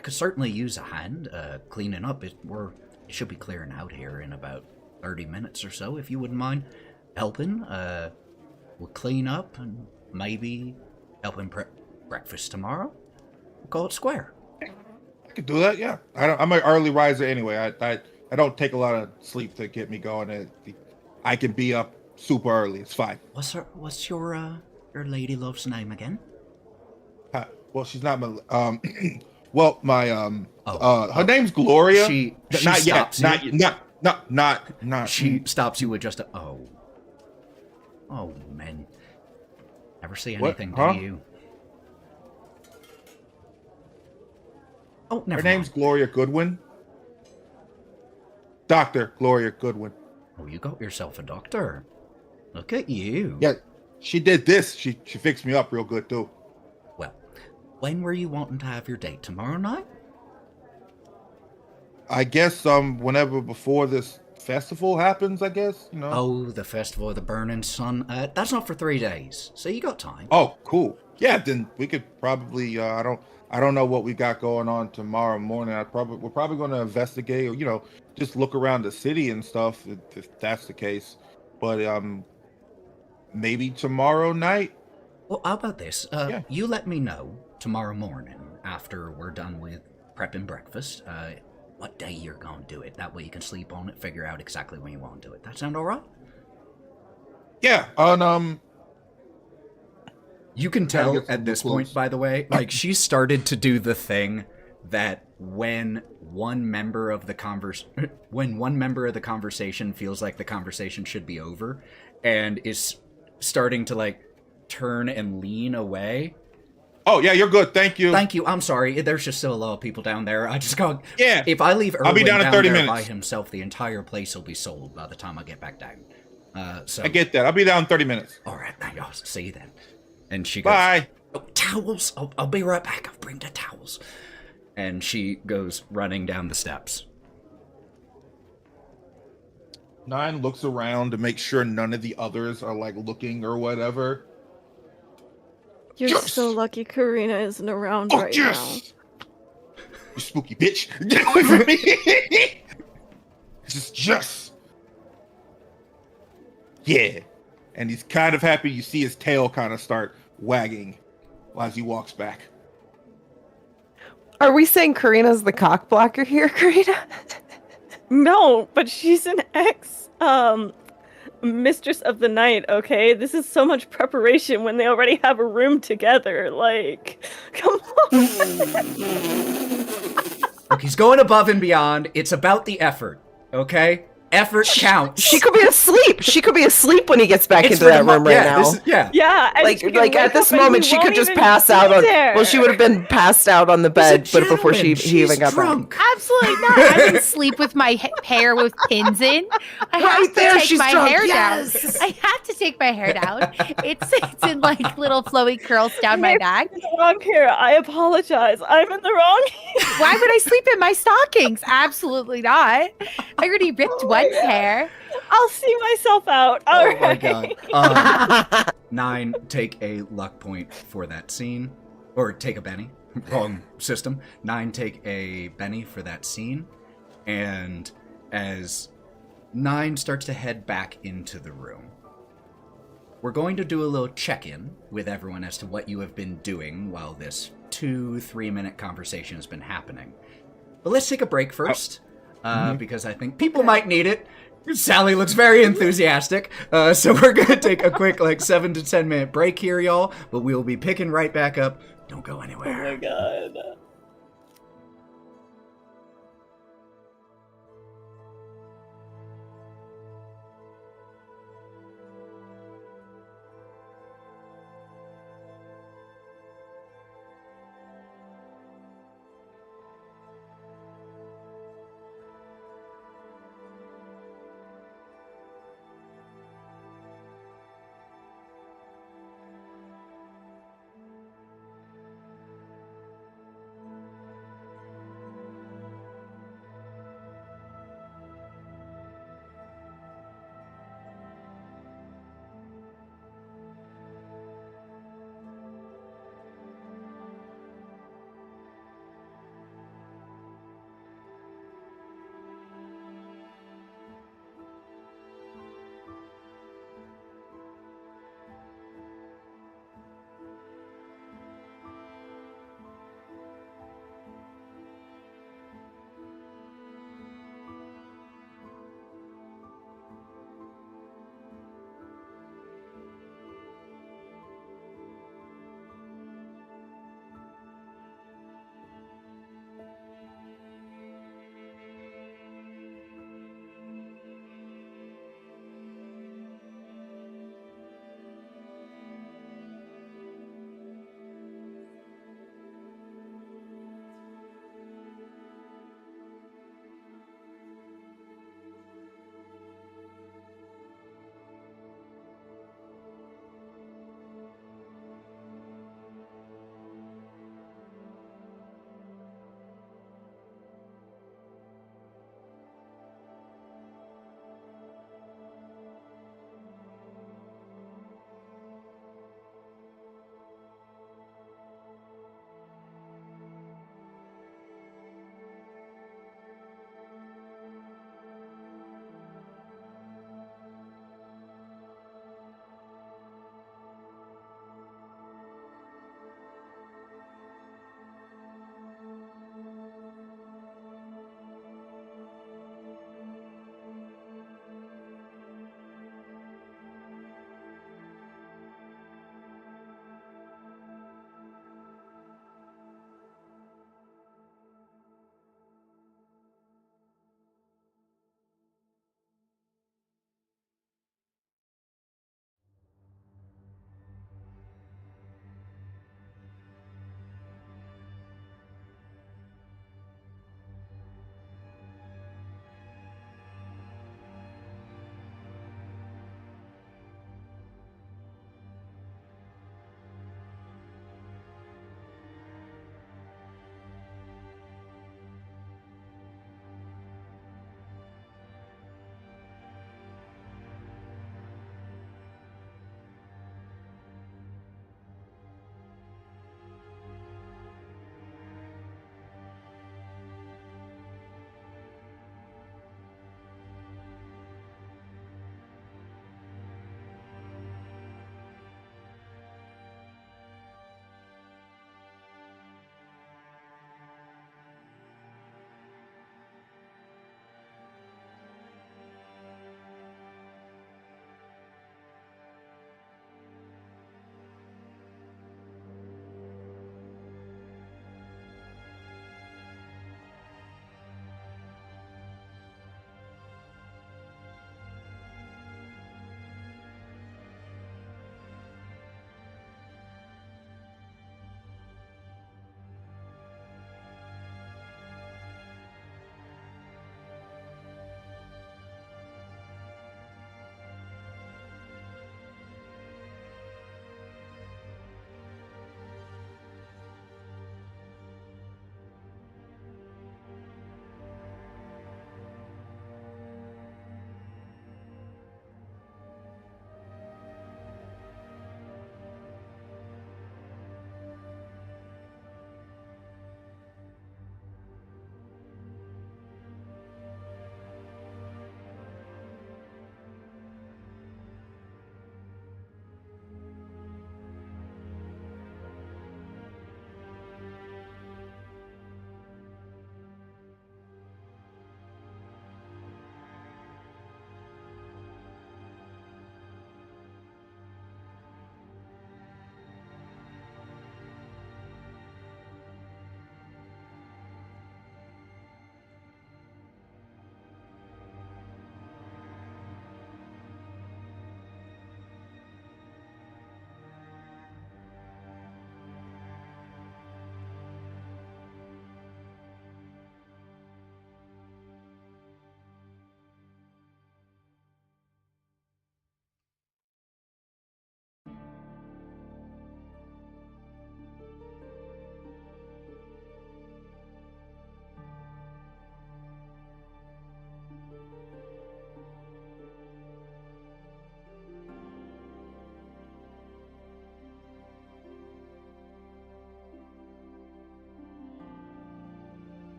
could certainly use a hand cleaning up. It should be clearing out here in about 30 minutes or so, if you wouldn't mind helping. We'll clean up and maybe helping prep breakfast tomorrow. We'll call it square. I could do that, yeah. I'm an early riser anyway. I don't take a lot of sleep to get me going. I can be up super early. It's fine. What's your lady love's name again? Well, she's not my well, my her name's Gloria. She not stops yet. you. Not. She stops you with just a oh man. Never see anything, Huh? do you? Oh, never Her name's mind. Gloria Goodwin. Dr. Gloria Goodwin. Oh, you got yourself a doctor. Look at you. Yeah, she did this. She fixed me up real good too. Well, when were you wanting to have your date? Tomorrow night? I guess whenever before this festival happens, I guess, you know. Oh, the Festival of the Burning Sun. That's not for 3 days, so you got time. Oh, cool. Yeah, then we could probably I don't know what we got going on tomorrow morning. We're probably going to investigate, or just look around the city and stuff if that's the case. But maybe tomorrow night. Well, how about this? Yeah. You let me know tomorrow morning after we're done with prepping breakfast. What day you're going to do it. That way you can sleep on it, figure out exactly when you want to do it. That sound all right? Yeah. You can Trying to tell get some at this clues. point, by the way, like she started to do the thing that when one member of the conversation feels like the conversation should be over and is starting to like turn and lean away. Oh yeah, you're good. Thank you. Thank you. I'm sorry. There's just still a lot of people down there. I just got. Yeah. If I leave Erwin I'll be down in 30 there minutes. by himself, the entire place will be sold by the time I get back down. So I get that. I'll be down in 30 minutes. all right, thank you. I'll see you then. And she goes, Bye. "Oh, towels. I'll be right back. I'll bring the towels." And she goes running down the steps. Nyne looks around to make sure none of the others are like looking or whatever. You're Yes! so lucky Karina isn't around Oh right yes! You spooky bitch! Get away from me! Just. Yeah. And he's kind of happy. You see his tail kind of start wagging as he walks back. Are we saying Karina's the cock blocker here, Karina? No, but she's an ex mistress of the night, okay? This is so much preparation when they already have a room together. Like, come on. Look, he's going above and beyond. It's about the effort, okay? Effort counts. She could be asleep. She could be asleep when he gets back It's into for that the room right yeah, now. Yeah, and Like she can at wake this up and moment, he she could won't just even pass be out on. there. Well, she would have been passed out on the bed, but before he She's even got drunk. back. Absolutely not. I didn't sleep with my hair with pins in. I have Right to there, take she's my drunk, hair yes. down. I have to take my hair down. It's in like little flowy curls down my back. I'm in the wrong here. I apologize. I'm in the wrong here. Why would I sleep in my stockings? Absolutely not. I already ripped one's hair. I'll see myself out. All Oh my right. god. Nyne, take a luck point for that scene. Or take a Benny. Wrong system. Nyne, take a Benny for that scene. And as Nyne starts to head back into the room, we're going to do a little check-in with everyone as to what you have been doing while this 2-3 minute conversation has been happening. But let's take a break first, because I think people might need it. Sally looks very enthusiastic, so we're going to take a quick 7 to 10 minute break here, y'all, but we'll be picking right back up. Don't go anywhere. Oh my god.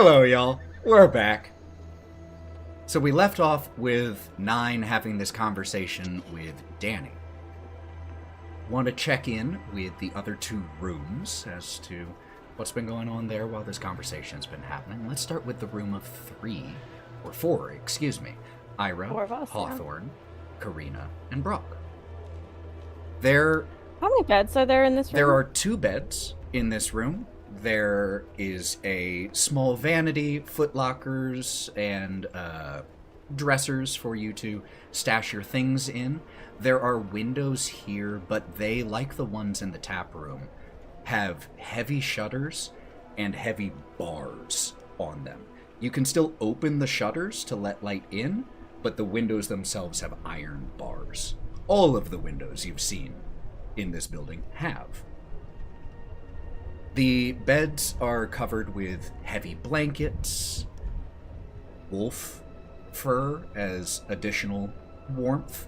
Hello, y'all. We're back. So we left off with Nyne having this conversation with Danny. Want to check in with the other two rooms as to what's been going on there while this conversation's been happening. Let's start with the room of four, excuse me. Ira, Four of us, Hawthorne, Karina, and Brawk. How many beds are there in this room? There are 2 beds in this room. There is a small vanity, footlockers, and dressers for you to stash your things in. There are windows here, but they, like the ones in the tap room, have heavy shutters and heavy bars on them. You can still open the shutters to let light in, but the windows themselves have iron bars. All of the windows you've seen in this building have. The beds are covered with heavy blankets, wolf fur as additional warmth,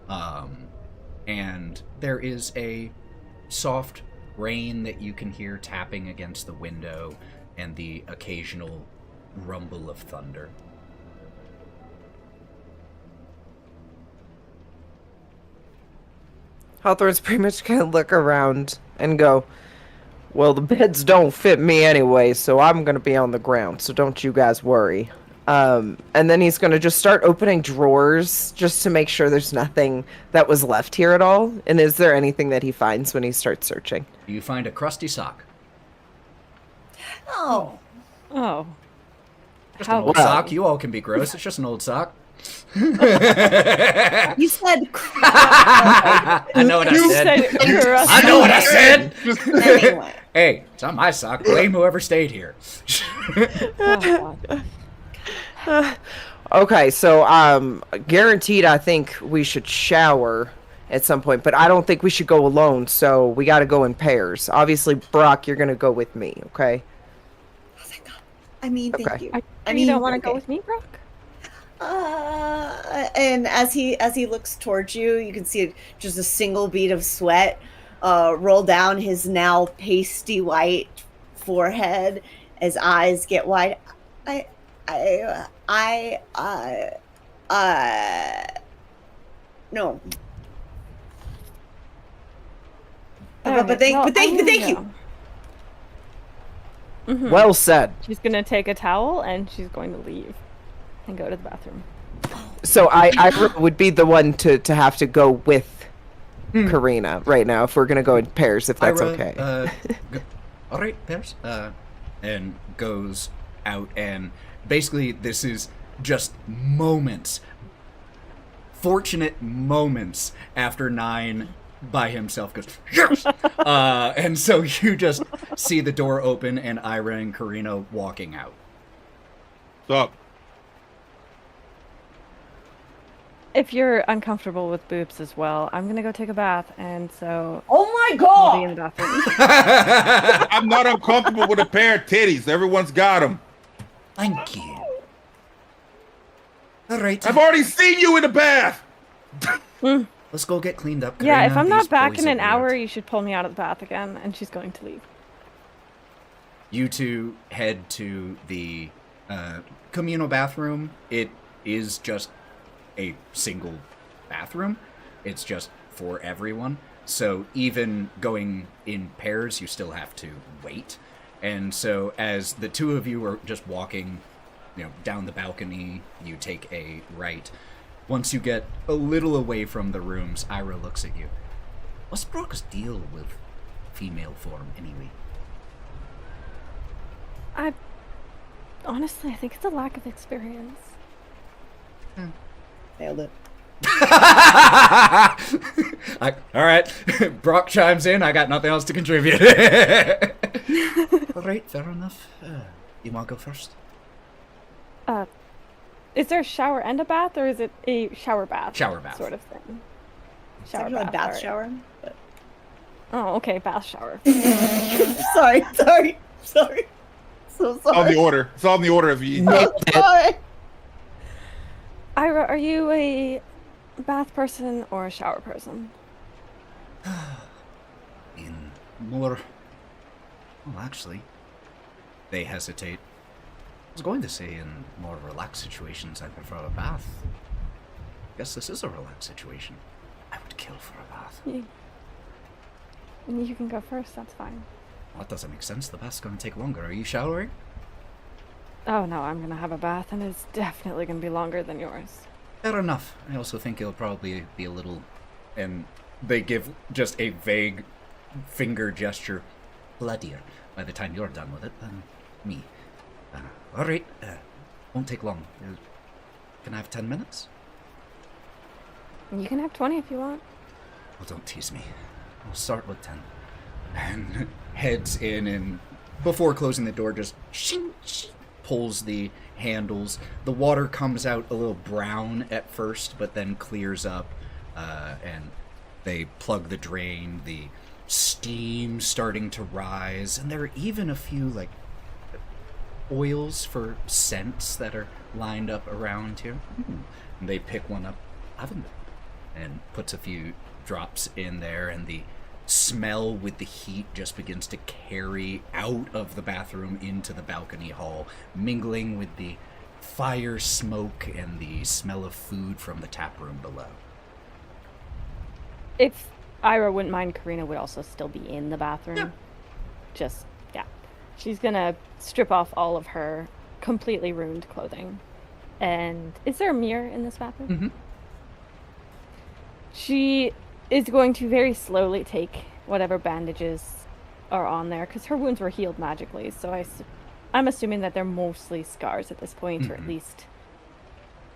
and there is a soft rain that you can hear tapping against the window and the occasional rumble of thunder. Hawthorne's pretty much gonna look around and go, well, the beds don't fit me anyway, so I'm gonna be on the ground, so don't you guys worry. And then he's gonna just start opening drawers just to make sure there's nothing that was left here at all. And is there anything that he finds when he starts searching? You find a crusty sock. Oh. Oh. Just an old sock. You all can be gross. It's just an old sock. You said I know what I said. I know what I said. anyway. Hey, it's not my sock. Blame whoever stayed here. Okay, so guaranteed I think we should shower at some point, but I don't think we should go alone, so we gotta go in pairs. Obviously, Brawk, you're gonna go with me, okay? Oh, thank God. I mean, thank you. I mean, you don't want to go with me, Brawk? And as he looks towards you, you can see just a single bead of sweat roll down his now pasty white forehead. His eyes get wide. No. But thank you. Mm-hmm. Well said. She's gonna take a towel and she's going to leave and go to the bathroom. So I would be the one to have to go with Karina right now if we're gonna go in pairs, if that's okay. All right, pairs. And goes out, and basically this is just moments, fortunate moments after Nyne by himself goes, yes! And so you just see the door open and Ira and Karina walking out. What's up? If you're uncomfortable with boobs as well, I'm gonna go take a bath, and so Oh my I'll be in God! the bathroom. I'm not uncomfortable with a pair of titties. Everyone's got them. Thank you. All right. I've already seen you in the bath. Let's go get cleaned up. Yeah, if Karina. I'm not These back boys in are an hour, weird. you should pull me out of the bath again, and she's going to leave. You two head to the communal bathroom. It is just a single bathroom. It's just for everyone. So even going in pairs, you still have to wait. And so as the two of you are just walking, down the balcony, you take a right. Once you get a little away from the rooms, Ira looks at you. What's Brawk's deal with female form, anyway? Honestly, I think it's a lack of experience. Nailed it. All right, Brawk chimes in. I got nothing else to contribute. All right, fair enough. You want to go first? Is there a shower and a bath, or is it a shower bath? Shower bath. Sort of thing. It's actually a bath alright. shower. But... Oh, okay, bath shower. sorry. So sorry. On the order. It's on the order of you. Sorry. Ira, are you a bath person or a shower person? In more... Well, actually, they hesitate. I was going to say in more relaxed situations I prefer a bath. Guess this is a relaxed situation. I would kill for a bath. You can go first, that's fine. Well, that doesn't make sense. The bath's gonna take longer. Are you showering? Oh no, I'm gonna have a bath and it's definitely gonna be longer than yours. Fair enough. I also think it'll probably be a little... And they give just a vague finger gesture. Bloodier by the time you're done with it than me. Alright. Won't take long. Can I have 10 minutes? You can have 20 if you want. Well, don't tease me. I'll start with 10. And heads in and before closing the door just shing, shing, pulls the handles. The water comes out a little brown at first, but then clears up, and they plug the drain. The steam starting to rise, and there are even a few like oils for scents that are lined up around here. And they pick one up, lavender, and puts a few drops in there, and the smell with the heat just begins to carry out of the bathroom into the balcony hall, mingling with the fire smoke and the smell of food from the tap room below. If Ira wouldn't mind, Karina would also still be in the bathroom. Yeah. Just, yeah. She's gonna strip off all of her completely ruined clothing. And is there a mirror in this bathroom? Mm-hmm. She is going to very slowly take whatever bandages are on there, because her wounds were healed magically, so I'm assuming that they're mostly scars at this point, or at least...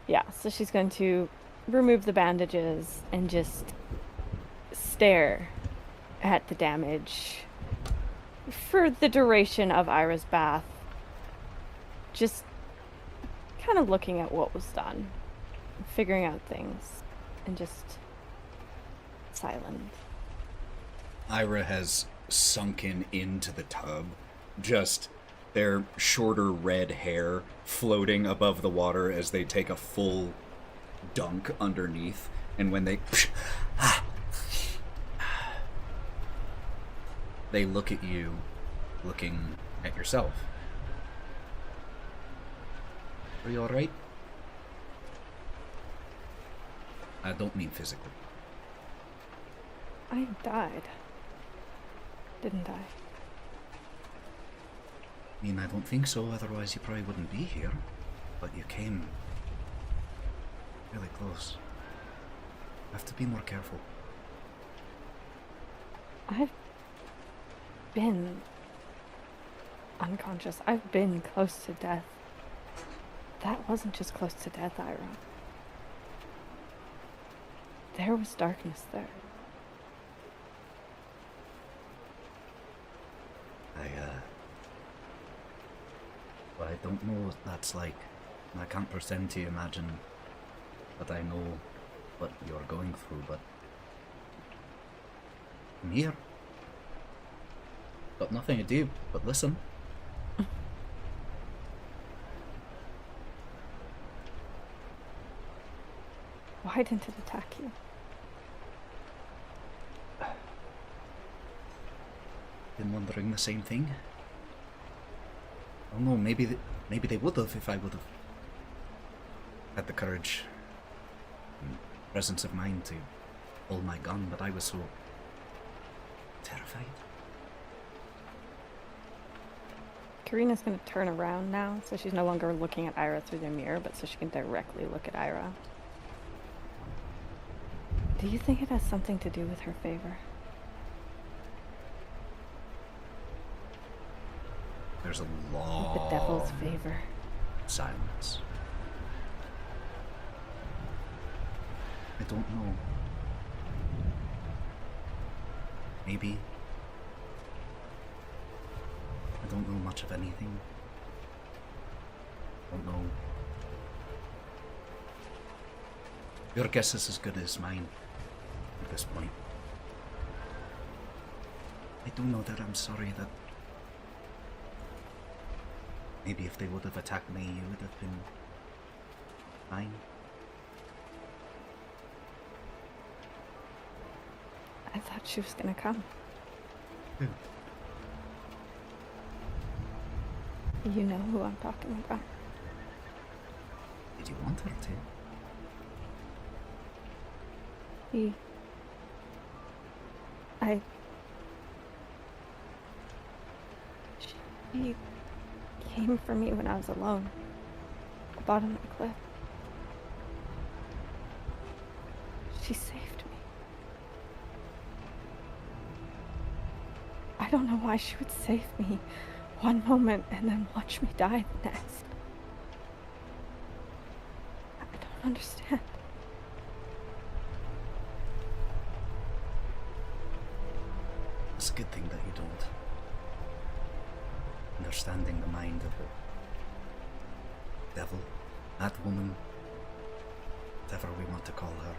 Yeah, so she's going to remove the bandages and just stare at the damage for the duration of Ira's bath. Just kind of looking at what was done, figuring out things, and just silent. Ira has sunken into the tub, just their shorter red hair floating above the water as they take a full dunk underneath, and when they they look at you, looking at yourself. Are you alright? I don't mean physically. I died. Didn't I? I mean, I don't think so, otherwise you probably wouldn't be here. But you came really close. Have to be more careful. I've been unconscious. I've been close to death. That wasn't just close to death, Ira. There was darkness there. Well, I don't know what that's like. I can't pretend to imagine that I know what you're going through, but I'm here. Got nothing to do but listen. Why didn't it attack you? Been wondering the same thing. I don't know, maybe they would have if I would have had the courage and presence of mind to hold my gun, but I was so terrified. Karina's going to turn around now, so she's no longer looking at Ira through the mirror, but so she can directly look at Ira. Do you think it has something to do with her favor? There's a long The devil's favor. silence. I don't know. Maybe. I don't know much of anything. Don't know. Your guess is as good as mine at this point. I do know that I'm sorry that maybe if they would have attacked me, you would have been fine. I thought she was gonna come. Who? You know who I'm talking about. Did you want her to? She came for me when I was alone. At the bottom of the cliff. She saved me. I don't know why she would save me one moment and then watch me die the next. I don't understand. It's a good thing that you don't. Understanding the mind of the devil, that woman, whatever we want to call her.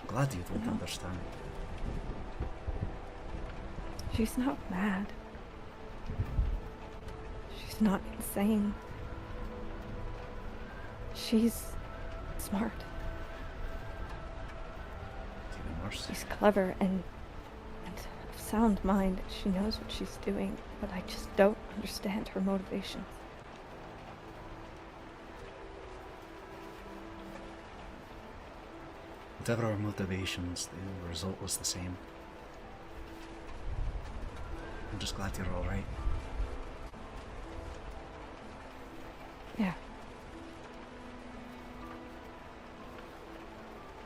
I'm glad you don't understand. She's not mad. She's not insane. She's smart. It's even worse. She's clever and of sound mind. She knows what she's doing, but I just don't understand her motivations. Whatever our motivations, the result was the same. I'm just glad you're alright. Yeah.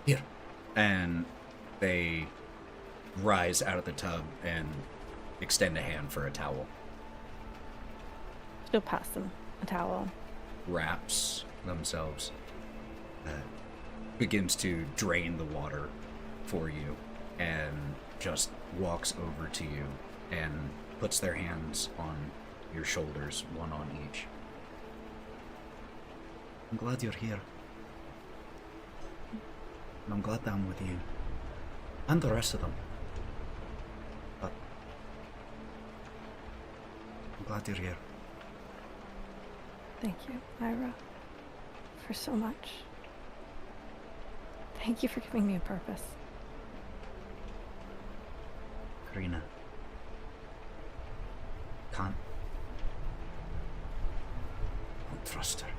Here. And they rise out of the tub and extend a hand for a towel. She'll pass them a towel. Wraps themselves. Begins to drain the water for you and just walks over to you and puts their hands on your shoulders, one on each. I'm glad you're here. And I'm glad that I'm with you. And the rest of them. But I'm glad you're here. Thank you, Myra, for so much. Thank you for giving me a purpose. Karina. Can't. Don't trust her.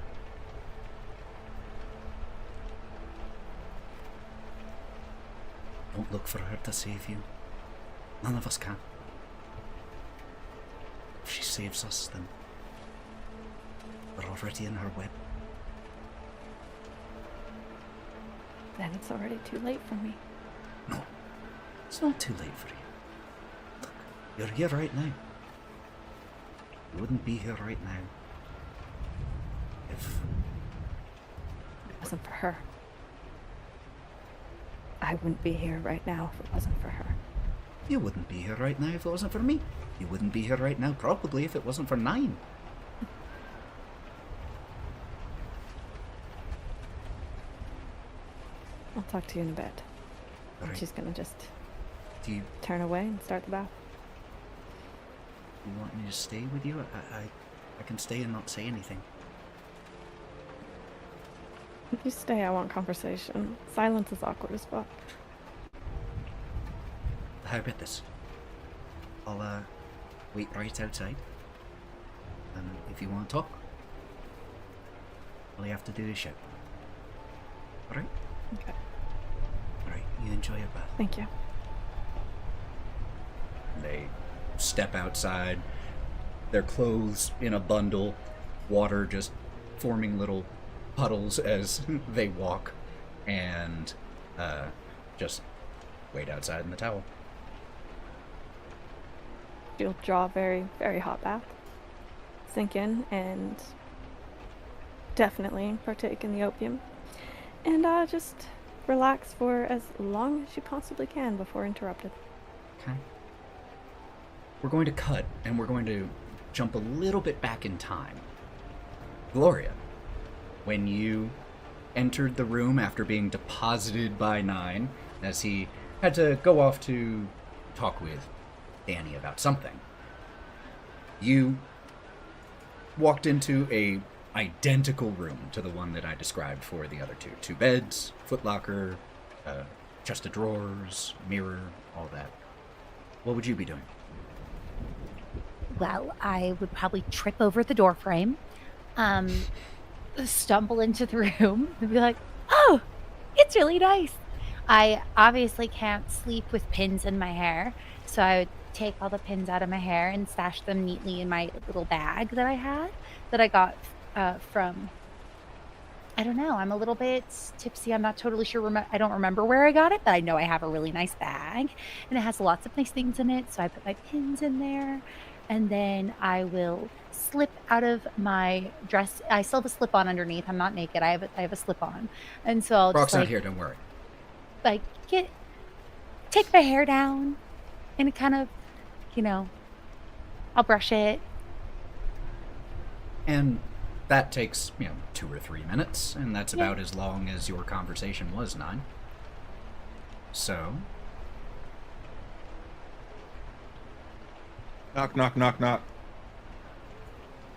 Don't look for her to save you. None of us can. If she saves us, then we're already in her web. Then it's already too late for me. No, it's not too late for you. Look, you're here right now. You wouldn't be here right now if... It wasn't for her. I wouldn't be here right now if it wasn't for her. You wouldn't be here right now if it wasn't for me. You wouldn't be here right now probably if it wasn't for Nyne. I'll talk to you in a bit. All right. She's gonna just Do you turn away and start the bath. want me to stay with you? I can stay and not say anything. If you stay, I want conversation. Silence is awkward as fuck. How about this? I'll wait right outside. And if you want to talk, all you have to do is shout. Alright? Okay. Alright, you enjoy your bath. Thank you. They step outside, their clothes in a bundle, water just forming little puddles as they walk, and just wait outside in the towel. She'll draw a very, very hot bath. Sink in and definitely partake in the opium. And just relax for as long as she possibly can before interrupted. Okay. We're going to cut, and we're going to jump a little bit back in time. Gloria, when you entered the room after being deposited by Nyne, as he had to go off to talk with Danny about something, you walked into a identical room to the one that I described for the other two. 2 beds, footlocker, chest of drawers, mirror, all that. What would you be doing? well, I would probably trip over the door frame, stumble into the room, and be like, "Oh, it's really nice." I obviously can't sleep with pins in my hair, so I would take all the pins out of my hair and stash them neatly in my little bag that I had that I got from. I don't know. I'm a little bit tipsy. I'm not totally sure. I don't remember where I got it, but I know I have a really nice bag, and it has lots of nice things in it. So I put my pins in there, and then I will slip out of my dress. I still have a slip on underneath. I'm not naked. I have a slip on, and so I'll Brawk's just not here, don't worry. like take my hair down, and kind of, I'll brush it. And that takes, 2 or 3 minutes, and that's about as long as your conversation was, Nyne. So... Knock, knock, knock, knock.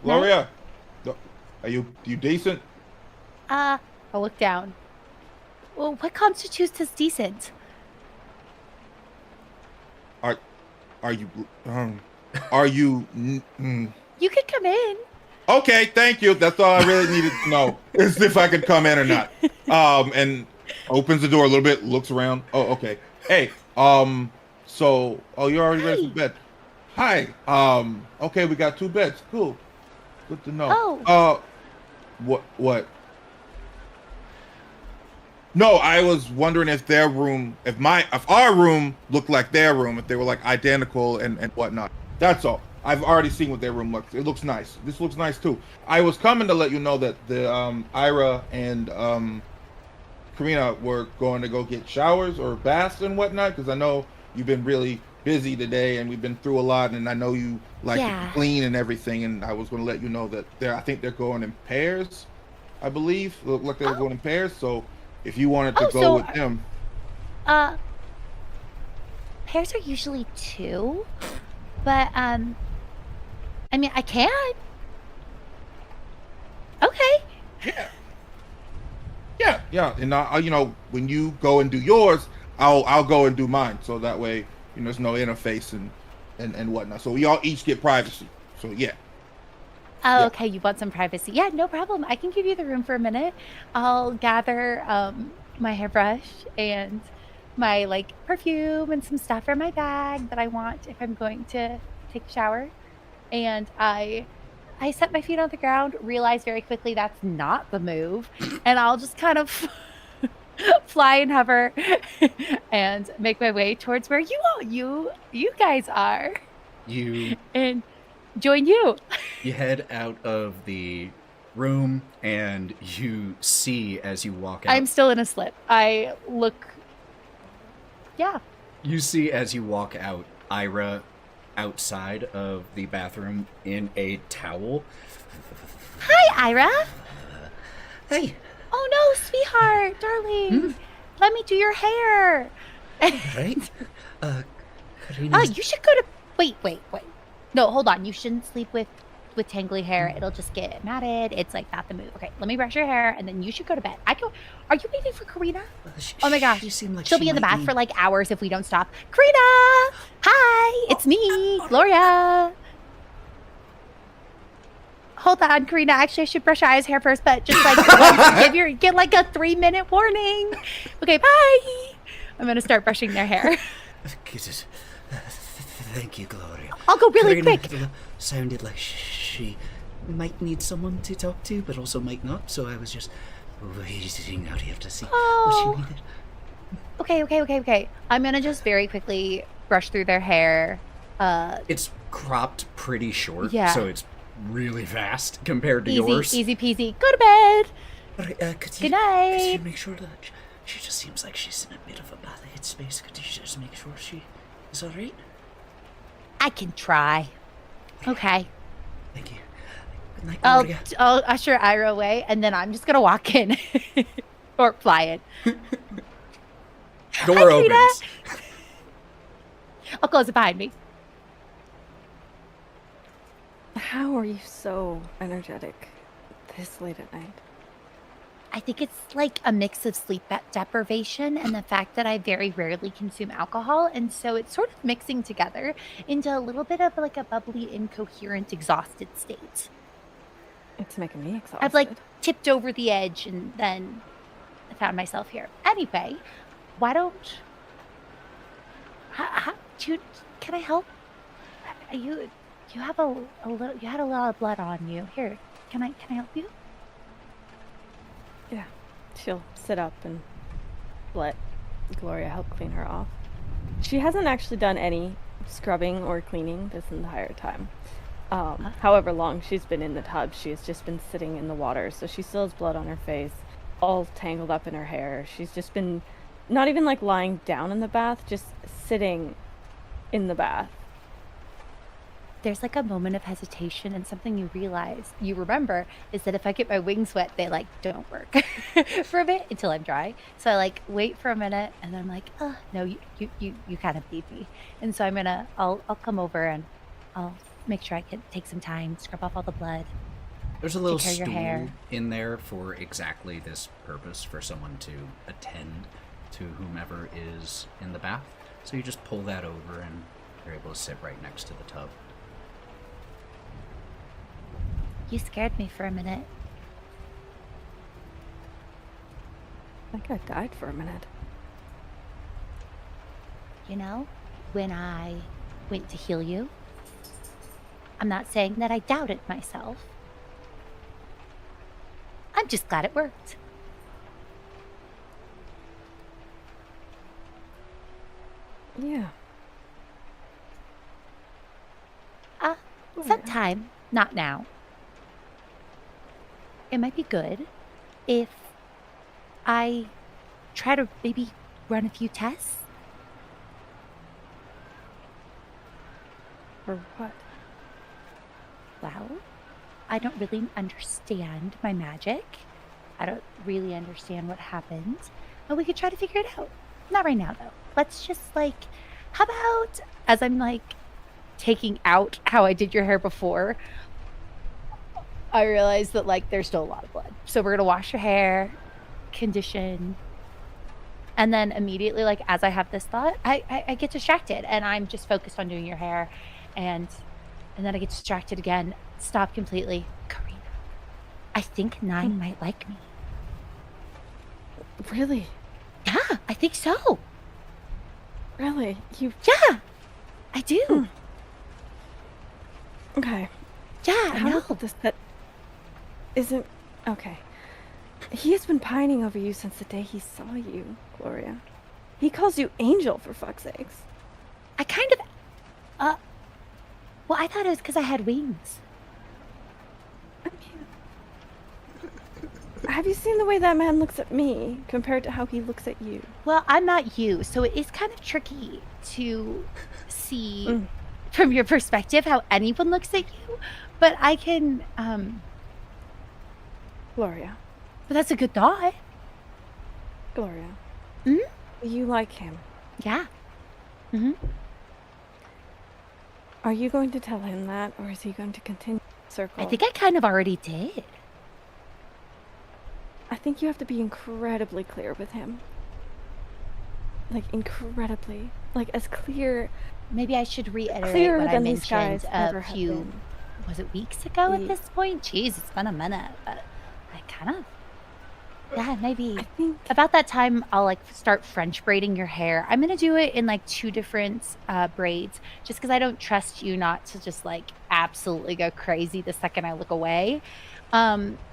Gloria, are you decent? I'll look down. Well, what constitutes as decent? Are you You could come in. Okay, thank you. That's all I really needed to know, is if I could come in or not. And opens the door a little bit, looks around. Oh, okay. Hey, so, you're already ready for bed. Hi. Okay, we got 2 beds. Cool. Good to know. Oh. What? No, I was wondering if their room, if our room looked like their room, if they were like identical and whatnot. That's all. I've already seen what their room looks. It looks nice. This looks nice too. I was coming to let you know that the Ira and Karina were going to go get showers or baths and whatnot, because I know you've been really busy today and we've been through a lot, and I know you like to clean and everything, and I was going to let you know that I think they're going in pairs, I believe. Look like they were going in pairs, so if you wanted to go with them. Pairs are usually 2, but I mean, I can. Okay. Yeah, and when you go and do yours, I'll go and do mine, so that way there's no interface and whatnot. So we all each get privacy. So yeah. Oh, okay. You want some privacy? Yeah, no problem. I can give you the room for a minute. I'll gather my hairbrush and my perfume and some stuff for my bag that I want if I'm going to take a shower. And I set my feet on the ground, realize very quickly that's not the move, and I'll just kind of fly and hover and make my way towards where you guys are. And join you. You head out of the room, and you see as you walk out. I'm still in a slip. I look. Yeah. You see as you walk out, Ira outside of the bathroom in a towel. Hi, Ira. Hey. Oh no, sweetheart, darling. Let me do your hair. Right? Karina. You should go to. Wait. No, hold on. You shouldn't sleep with tangly hair. It'll just get matted. It's not the move. Okay, let me brush your hair, and then you should go to bed. Are you waiting for Karina? Oh my gosh, she'll be in the bath for hours if we don't stop. Karina! Hi, it's me, Gloria. Hold on, Karina. Actually, I should brush Aya's hair first, but just get a 3-minute warning. Okay, bye. I'm gonna start brushing their hair. Thank you, Gloria. I'll go really quick. Sounded like she might need someone to talk to, but also might not. So I was just waiting out here to see what she needed. Okay. I'm gonna just very quickly brush through their hair. It's cropped pretty short, yeah. So it's really fast compared to yours. Easy peasy. Go to bed. Right, Good night. Could you make sure that she just seems like she's in a bit of a bad headspace? Could you just make sure she is all right? I can try. Okay. Thank you. Good night, Gloria. I'll usher Ira away, and then I'm just gonna walk in or fly in. Door opens. I'll close it behind me. How are you so energetic this late at night? I think it's like a mix of sleep deprivation and the fact that I very rarely consume alcohol. And so it's sort of mixing together into a little bit of like a bubbly, incoherent, exhausted state. It's making me exhausted. I've like tipped over the edge and then I found myself here. Anyway, why don't... can I help? You have a little... You had a lot of blood on you. Here, can I help you? Yeah, she'll sit up and let Gloria help clean her off. She hasn't actually done any scrubbing or cleaning this entire time. However long she's been in the tub, she's just been sitting in the water, so she still has blood on her face, all tangled up in her hair. She's just been not even like lying down in the bath, just sitting in the bath. There's like a moment of hesitation, and something you remember is that if I get my wings wet, they like don't work for a bit until I'm dry. So I like wait for a minute and then I'm like, oh no, you kind of need me. And so I'll come over and I'll make sure I can take some time, scrub off all the blood. There's a little Take care of your stool hair. in there for exactly this purpose, for someone to attend to whomever is in the bath. So you just pull that over and you're able to sit right next to the tub. You scared me for a minute. I think I died for a minute. You know, when I went to heal you, I'm not saying that I doubted myself. I'm just glad it worked. Yeah. Sometime, not now. It might be good if I try to maybe run a few tests. For what? Well, I don't really understand my magic. I don't really understand what happened. But we could try to figure it out. Not right now, though. Let's just, like, how about, as I'm, like, taking out how I did your hair before, I realized that, like, there's still a lot of blood. So we're going to wash your hair, condition, and then immediately, like, as I have this thought, I get distracted, and I'm just focused on doing your hair, and then I get distracted again, stop completely. Karina, I think Nyne might like me. Really? Yeah, I think so. Really? You... Yeah, I do. Okay. Yeah, I How know. about this? That isn't... Okay. He has been pining over you since the day he saw you, Gloria. He calls you Angel, for fuck's sakes. I kind of... Well, I thought it was because I had wings. I mean... Have you seen the way that man looks at me compared to how he looks at you? Well, I'm not you, so it is kind of tricky to see from your perspective how anyone looks at you. But I can, Gloria. But that's a good thought. Gloria. Hmm? You like him. Yeah. Mm-hmm. Are you going to tell him that, or is he going to continue the circle? I think I kind of already did. I think you have to be incredibly clear with him. Like, incredibly. Like, as clear... Maybe I should reiterate Clearer what I than these mentioned guys ever a have few... been. Was it weeks ago at this point? Jeez, it's been a minute, but I kind of... Yeah, maybe. I think... About that time, I'll, like, start French braiding your hair. I'm going to do it in, like, 2 different braids, just because I don't trust you not to just, like, absolutely go crazy the second I look away.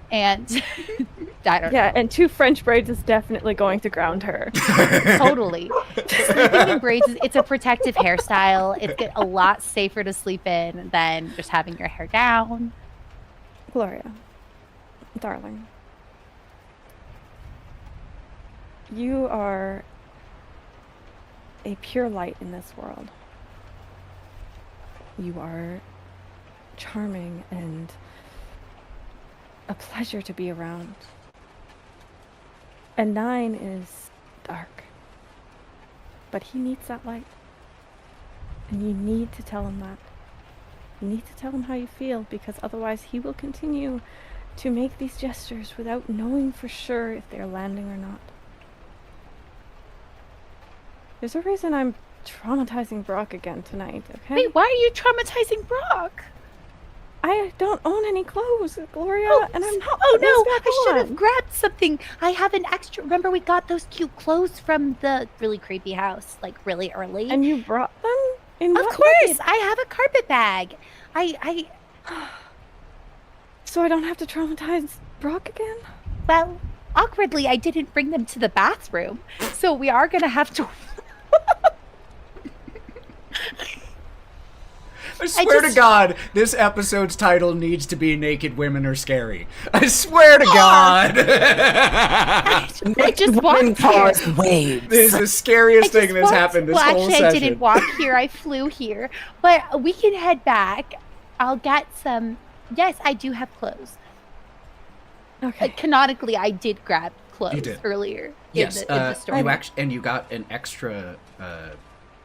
And I don't know. and 2 French braids is definitely going to ground her. Totally. Sleeping in braids, it's a protective hairstyle. It's a lot safer to sleep in than just having your hair down. Gloria, darling. You are a pure light in this world. You are charming and a pleasure to be around. And Nyne is dark. But he needs that light. And you need to tell him that. You need to tell him how you feel, because otherwise he will continue to make these gestures without knowing for sure if they're landing or not. There's a reason I'm traumatizing Brawk again tonight, okay? Wait, why are you traumatizing Brawk? I don't own any clothes, Gloria, and I'm not. Oh putting this no, back I should have on. grabbed something. I have an extra. Remember, we got those cute clothes from the really creepy house, like really early. And you brought them? In of what course, way? I have a carpet bag. So I don't have to traumatize Brawk again? Well, awkwardly, I didn't bring them to the bathroom, so we are gonna have to. I swear to God, this episode's title needs to be Naked Women Are Scary. I swear to God. I just walked here. Waves. This is the scariest thing that's happened this Well, whole actually, session. I didn't walk here. I flew here. But we can head back. I'll get some. Yes, I do have clothes. Okay. Canonically, I did grab clothes You did. earlier Yes, in the story. and you got an extra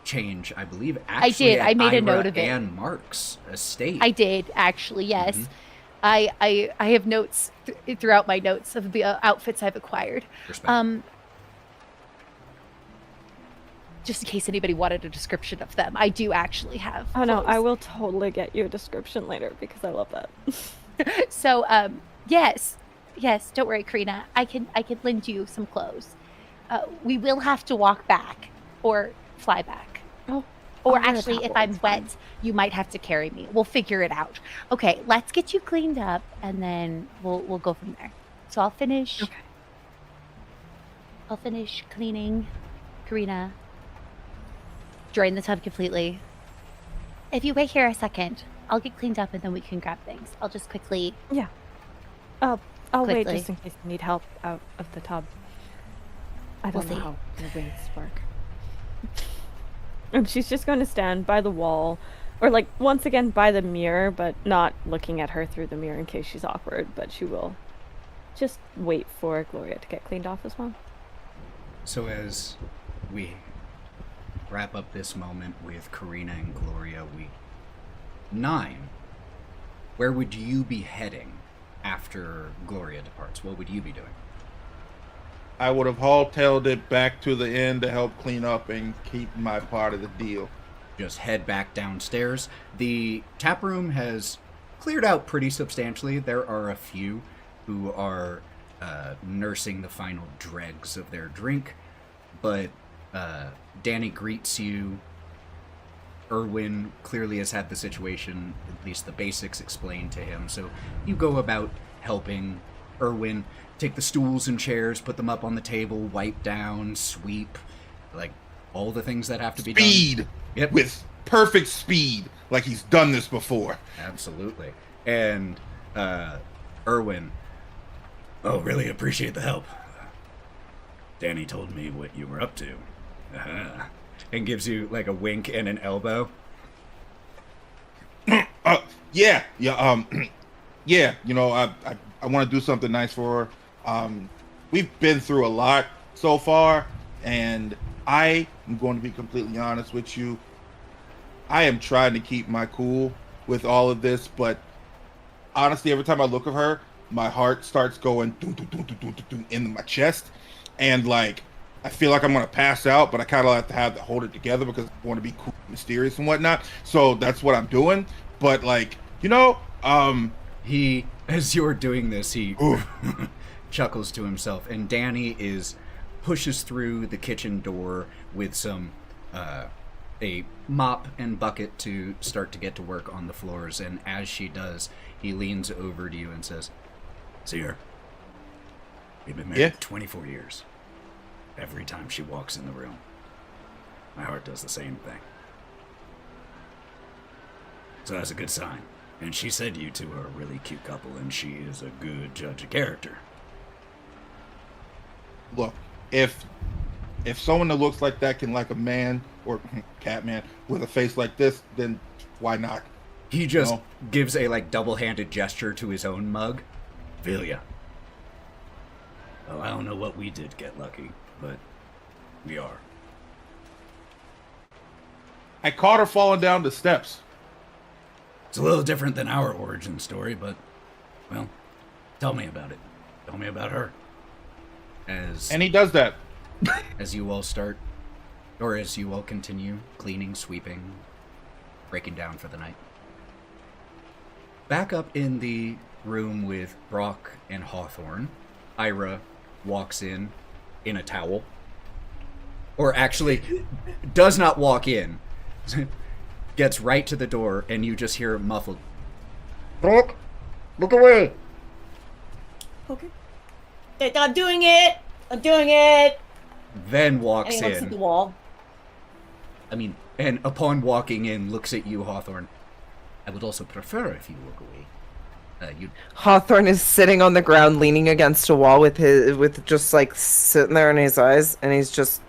change, I believe. I Actually, did. I made a Ira note of it. and Mark's estate. I did, actually, yes. Mhm. I have notes throughout my notes of the outfits I've acquired. Respect. Just in case anybody wanted a description of them, I do actually have. Oh no, I clothes. will totally get you a description later because I love that. So, yes, don't worry, Karina. I can lend you some clothes. We will have to walk back or fly back. Oh, Or I'll wear a actually, if towel, I'm it's fine. wet, you might have to carry me. We'll figure it out. Okay, let's get you cleaned up, and then we'll go from there. So I'll finish. Okay. I'll finish cleaning, Karina. Drain the tub completely. If you wait here a second, I'll get cleaned up, and then we can grab things. I'll just quickly. Yeah. I'll wait Quickly. just in case you need help out of the tub. I We'll don't know see. how your wings work. And she's just going to stand by the wall, or like once again by the mirror, but not looking at her through the mirror in case she's awkward. But she will just wait for Gloria to get cleaned off as well. So as we wrap up this moment with Karina and Gloria, Nyne, where would you be heading after Gloria departs? What would you be doing? I would have haul-tailed it back to the inn to help clean up and keep my part of the deal. Just head back downstairs. The tap room has cleared out pretty substantially. There are a few who are nursing the final dregs of their drink, but Danny greets you. Erwin clearly has had the situation, at least the basics, explained to him, so you go about helping Erwin take the stools and chairs, put them up on the table, wipe down, sweep, like all the things that have to be done. Speed! Yep. With perfect speed, like he's done this before. Absolutely. And Erwin, oh, really appreciate the help. Danny told me what you were up to. And gives you like a wink and an elbow. Yeah, yeah. You know, I want to do something nice for her. We've been through a lot so far, and I am going to be completely honest with you. I am trying to keep my cool with all of this, but honestly, every time I look at her, my heart starts going doo, doo, doo, doo, doo, doo, doo, in my chest, and like I feel like I'm gonna pass out, but I kind of have to hold it together because I want to be cool, mysterious, and whatnot. So that's what I'm doing. But like, you know, He, as you're doing this, he Oof. chuckles to himself, and Danny pushes through the kitchen door with some a mop and bucket to start to get to work on the floors. And as she does, he leans over to you and says, "See her? We've been married Yeah. 24 years. Every time she walks in the room, my heart does the same thing. So that's a good sign. And she said you two are a really cute couple, and she is a good judge of character." look, if someone that looks like that can like a man or Catman with a face like this, then why not? He just No. gives a double-handed gesture to his own mug. Velia. Oh, I don't know what we did get lucky, but we are. I caught her falling down the steps. It's a little different than our origin story, but, well, Tell me about it. Tell me about her. And he does that. As you all start, or as you all continue cleaning, sweeping, breaking down for the night. Back up in the room with Brawk and Hawthorne, Ira walks in a towel. Or actually, does not walk in. Gets right to the door, and you just hear muffled, "Brawk, look away!" Okay. I'm doing it! I'm doing it! Then walks And he looks at the in. wall. And upon walking in, looks at you, Hawthorne. I would also prefer if you look away. Hawthorne is sitting on the ground, leaning against a wall with just like sitting there in his eyes, and he's just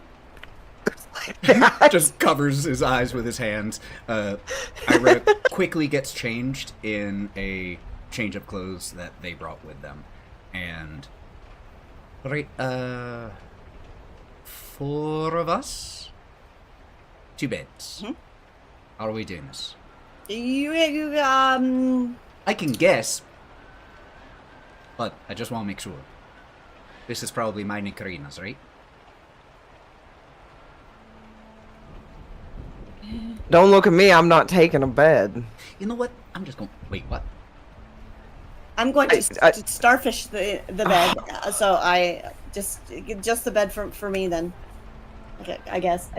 just covers his eyes with his hands. Ira quickly gets changed in a change of clothes that they brought with them. And, right, 4 of us? 2 beds. Mm-hmm. How are we doing this? I can guess, but I just want to make sure. This is probably mine and Karina's, right? Don't look at me, I'm not taking a bed. You know what? I'm just going... Wait, what? I'm going to starfish the bed, so I just the bed for me then. Okay, I guess.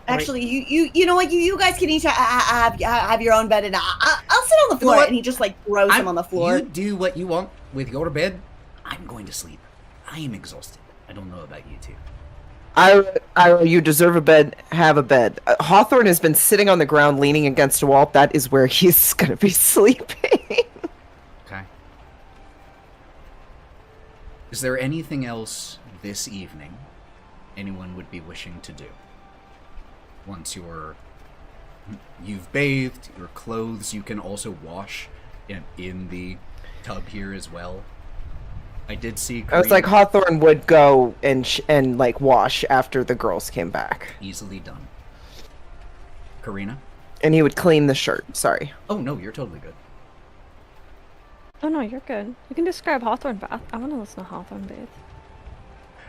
Actually, you know what? You guys can each have your own bed, and I'll sit on the floor. And he just like throws him on the floor. You do what you want with your bed. I'm going to sleep. I am exhausted. I don't know about you two. You deserve a bed. Have a bed. Hawthorne has been sitting on the ground, leaning against a wall. That is where he's gonna be sleeping. Okay. Is there anything else this evening anyone would be wishing to do? Once you've bathed, your clothes you can also wash in the tub here as well. I did see Karina. I was like, Hawthorne would go and like wash after the girls came back. Easily done. Karina? And he would clean the shirt. Sorry. Oh no, you're totally good. Oh no, you're good. You can describe Hawthorne bath. I want to listen to Hawthorne bathe.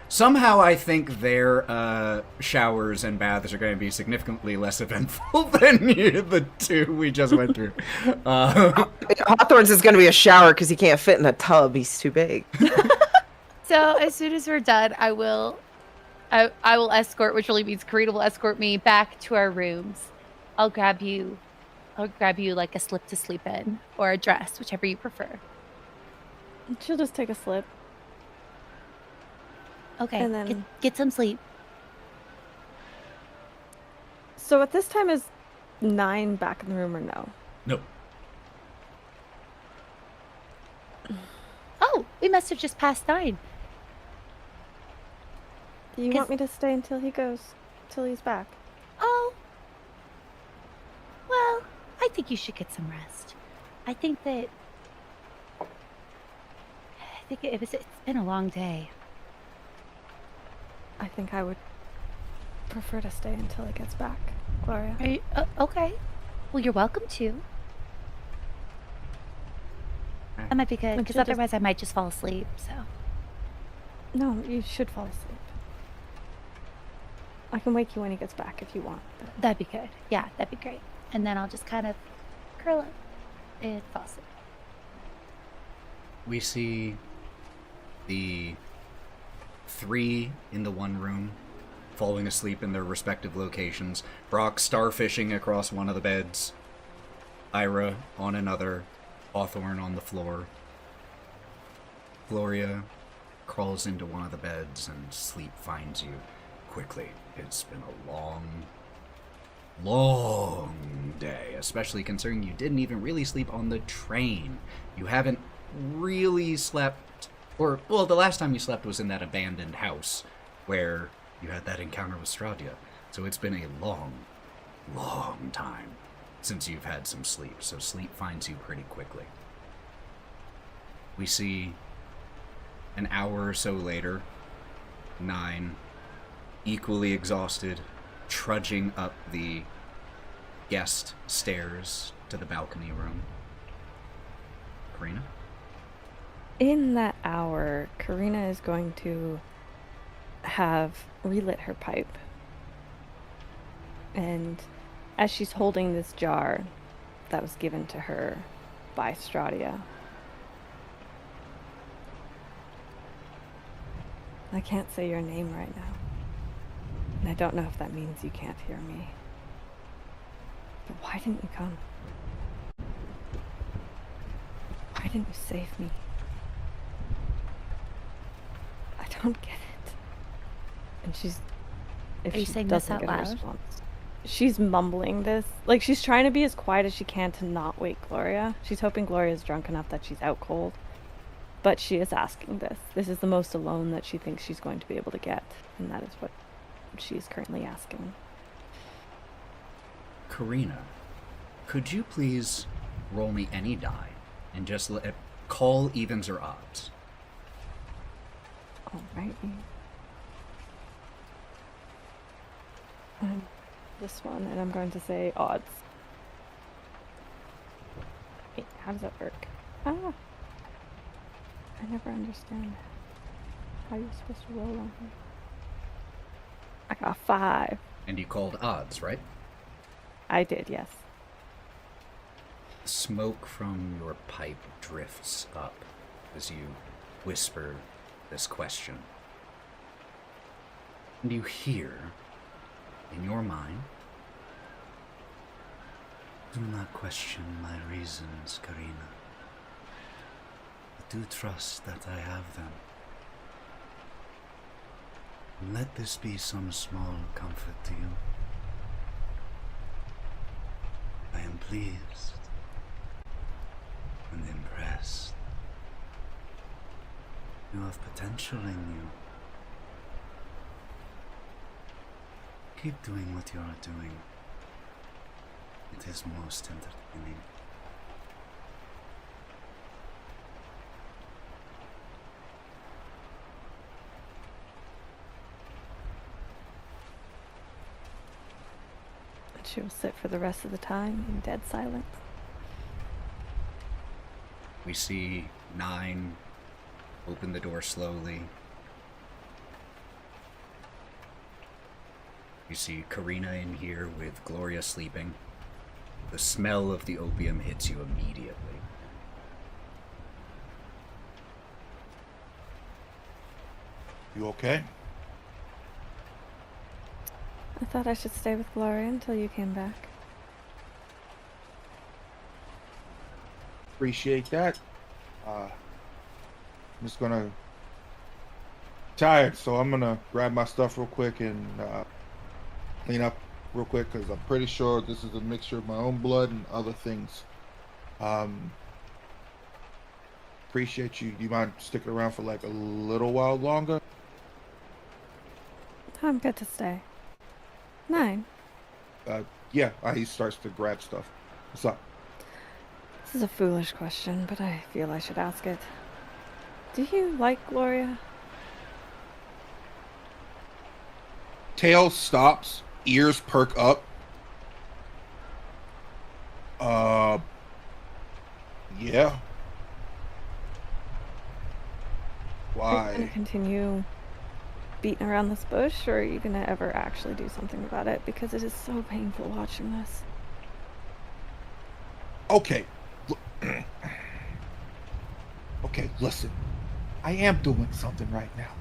Somehow I think their showers and baths are going to be significantly less eventful than the 2 we just went through. Hawthorne's is going to be a shower because he can't fit in a tub. He's too big. So as soon as we're done, I will escort, which really means Karina will escort me back to our rooms. I'll grab you like a slip to sleep in or a dress, whichever you prefer. She'll just take a slip. Okay, And then... get some sleep. So at this time, is Nyne back in the room or no? No. Oh, we must have just passed 9. Do you want me to stay until he's back? Oh. Well, I think you should get some rest. It's been a long day. I think I would prefer to stay until he gets back, Gloria. Are you, okay. Well, you're welcome to. That might be good, because otherwise I might just fall asleep, so. No, you should fall asleep. I can wake you when he gets back if you want. But... That'd be good. Yeah, that'd be great. And then I'll just kind of curl up and fall asleep. We see the 3 in the one room, falling asleep in their respective locations. Brawk starfishing across one of the beds. Ira on another. Hawthorne on the floor. Gloria crawls into one of the beds and sleep finds you quickly. It's been a long day, especially considering you didn't even really sleep on the train. You haven't really slept. Or, well, the last time you slept was in that abandoned house where you had that encounter with Strahd. So it's been a long time since you've had some sleep. So sleep finds you pretty quickly. We see an hour or so later, Nyne, equally exhausted, trudging up the guest stairs to the balcony room. Karina? In that hour, Karina is going to have relit her pipe. And as she's holding this jar that was given to her by Strahd, I can't say your name right now. And I don't know if that means you can't hear me. But why didn't you come? Why didn't you save me? I don't get it. And she's... If Are you she saying this doesn't out get a loud? response, she's mumbling this. Like, she's trying to be as quiet as she can to not wake Gloria. She's hoping Gloria's drunk enough that she's out cold. But she is asking this. This is the most alone that she thinks she's going to be able to get. And that is what she is currently asking. Karina, could you please roll me any die and just call evens or odds? Alrighty. This one, and I'm going to say odds. Wait, how does that work? Ah! I never understand how you're supposed to roll on here. I got 5. And you called odds, right? I did, yes. Smoke from your pipe drifts up as you whisper this question. And you hear, in your mind, "Do not question my reasons, Karina. Do trust that I have them. And let this be some small comfort to you. I am pleased and impressed. You have potential in you. Keep doing what you are doing. It is most entertaining." She will sit for the rest of the time in dead silence. We see Nyne open the door slowly. You see Karina in here with Gloria sleeping. The smell of the opium hits you immediately. You okay? I thought I should stay with Gloria until you came back. Appreciate that. I'm just gonna... Tired, so I'm gonna grab my stuff real quick and clean up real quick, because I'm pretty sure this is a mixture of my own blood and other things. Appreciate you. Do you mind sticking around for like a little while longer? I'm good to stay. Nyne, Yeah, he starts to grab stuff. What's up? this is a foolish question, but I feel I should ask it. Do you like Gloria? Tail stops, ears perk up. Yeah. Are you Why? gonna continue beating around this bush, or are you gonna ever actually do something about it? Because it is so painful watching this. Okay. Okay, listen. I am doing something right now.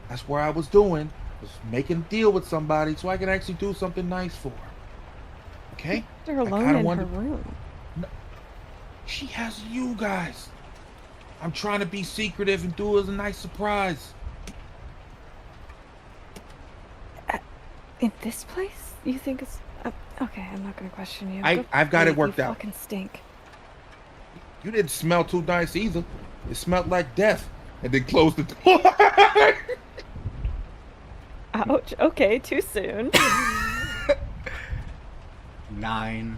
That's where I was doing. Was making a deal with somebody so I can actually do something nice for her. Okay? They're I alone kinda in wanted- her room. She has you guys. I'm trying to be secretive and do it as a nice surprise. In this place? You think it's... okay, I'm not gonna question you. I've got it worked you out. fucking stink. You didn't smell too nice either. It smelled like death. And then closed the door. Ouch. Okay, too soon. Nyne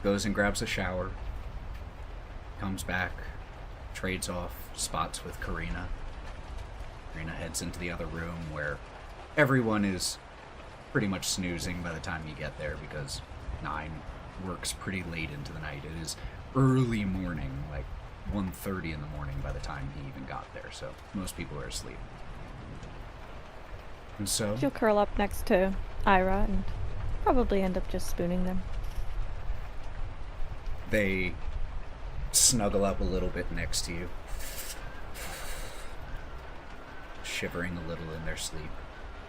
goes and grabs a shower, comes back, trades off spots with Karina. Karina heads into the other room where everyone is pretty much snoozing by the time you get there, because Nyne works pretty late into the night. It is early morning, like 1:30 in the morning by the time he even got there, so most people are asleep. And so She'll curl up next to Ira and probably end up just spooning them. they snuggle up a little bit next to you, shivering a little in their sleep.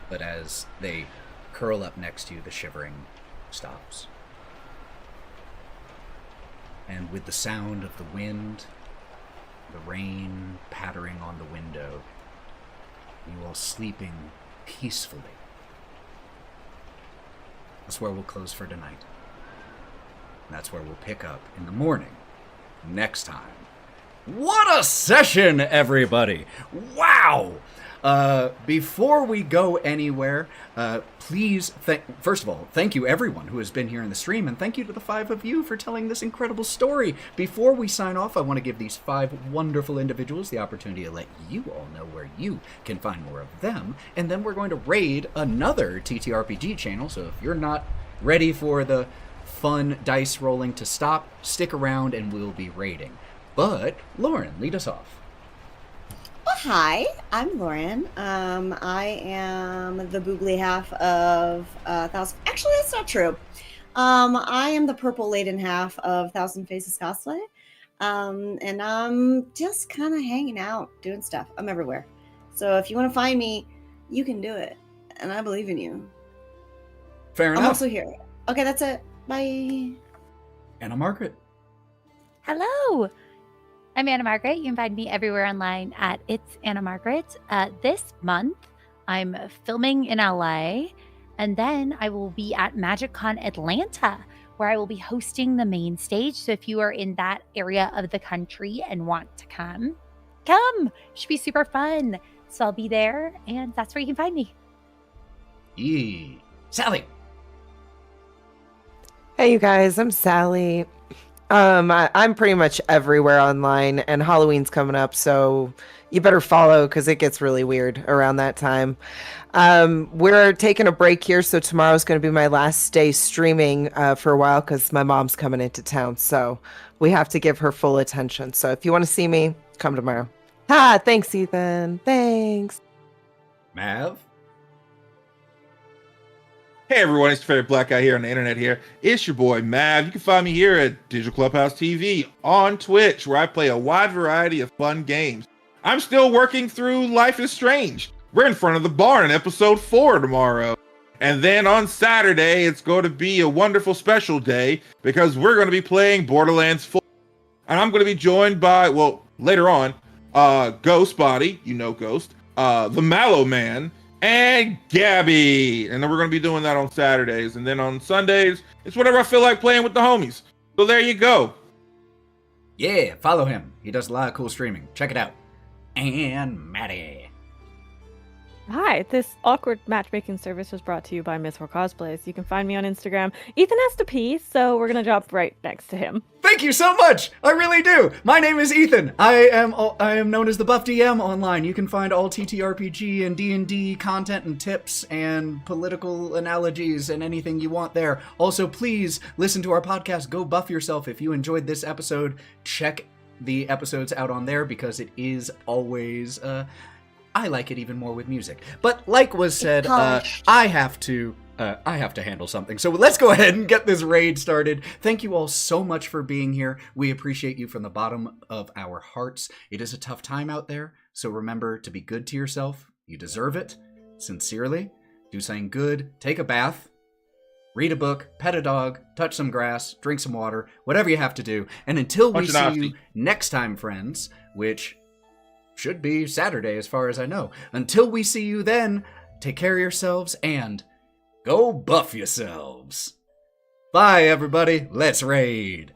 But as they curl up next to you, the shivering stops. And with the sound of the wind, the rain pattering on the window, you all sleeping peacefully. That's where we'll close for tonight. And that's where we'll pick up in the morning next time. What a session, everybody! Wow! Before we go anywhere, please, first of all, thank you everyone who has been here in the stream, and thank you to the 5 of you for telling this incredible story. Before we sign off, I want to give these 5 wonderful individuals the opportunity to let you all know where you can find more of them, and then we're going to raid another TTRPG channel, so if you're not ready for the fun dice rolling to stop, stick around and we'll be raiding. But, Lauren, lead us off. Well, hi, I'm Lauren. I am the boobly half of Thousand. Actually, that's not true. I am the purple laden half of Thousand Faces Cosplay. And I'm just kind of hanging out, doing stuff. I'm everywhere. So if you want to find me, you can do it. And I believe in you. Fair enough. I'm also here. Okay, that's it. Bye. Anna Margaret. Hello! I'm Anna Margaret. You can find me everywhere online at It's Anna Margaret. This month, I'm filming in LA, and then I will be at MagicCon Atlanta, where I will be hosting the main stage. So if you are in that area of the country and want to come. It should be super fun. So I'll be there, and that's where you can find me. Yee. Sally. Hey, you guys, I'm Sally. I'm pretty much everywhere online, and Halloween's coming up, so you better follow because it gets really weird around that time. We're taking a break here, so tomorrow's going to be my last day streaming for a while because my mom's coming into town, so we have to give her full attention. So if you want to see me, come tomorrow. Thanks, Ethan. Thanks. Mav. Hey everyone, it's your favorite black guy here on the internet here. It's your boy Mav. You can find me here at DigitalClubhouseTV on Twitch, where I play a wide variety of fun games. I'm still working through Life is Strange. We're in front of the barn in episode 4 tomorrow. And then on Saturday, it's going to be a wonderful special day because we're going to be playing Borderlands 4. And I'm going to be joined by, well, later on, Ghost Body, you know Ghost, the Mallow Man, and Gabby. And then we're going to be doing that on Saturdays. And then on Sundays, it's whatever I feel like playing with the homies. So there you go. Yeah, follow him. He does a lot of cool streaming. Check it out. And Matty. Hi, this awkward matchmaking service was brought to you by Mythor Cosplays. You can find me on Instagram. Ethan has to pee, so we're going to drop right next to him. Thank you so much. I really do. My name is Ethan. I am known as the Buff DM online. You can find all TTRPG and D&D content and tips and political analogies and anything you want there. Also, please listen to our podcast, Go Buff Yourself. If you enjoyed this episode, check the episodes out on there because it is always I like it even more with music. But like was said, I have to handle something. So let's go ahead and get this raid started. Thank you all so much for being here. We appreciate you from the bottom of our hearts. It is a tough time out there, so remember to be good to yourself. You deserve it. Sincerely. Do something good. Take a bath. Read a book. Pet a dog. Touch some grass. Drink some water. Whatever you have to do. And until we see you next time, friends, which should be Saturday as far as I know. Until we see you then, take care of yourselves and go buff yourselves. Bye, everybody. Let's raid.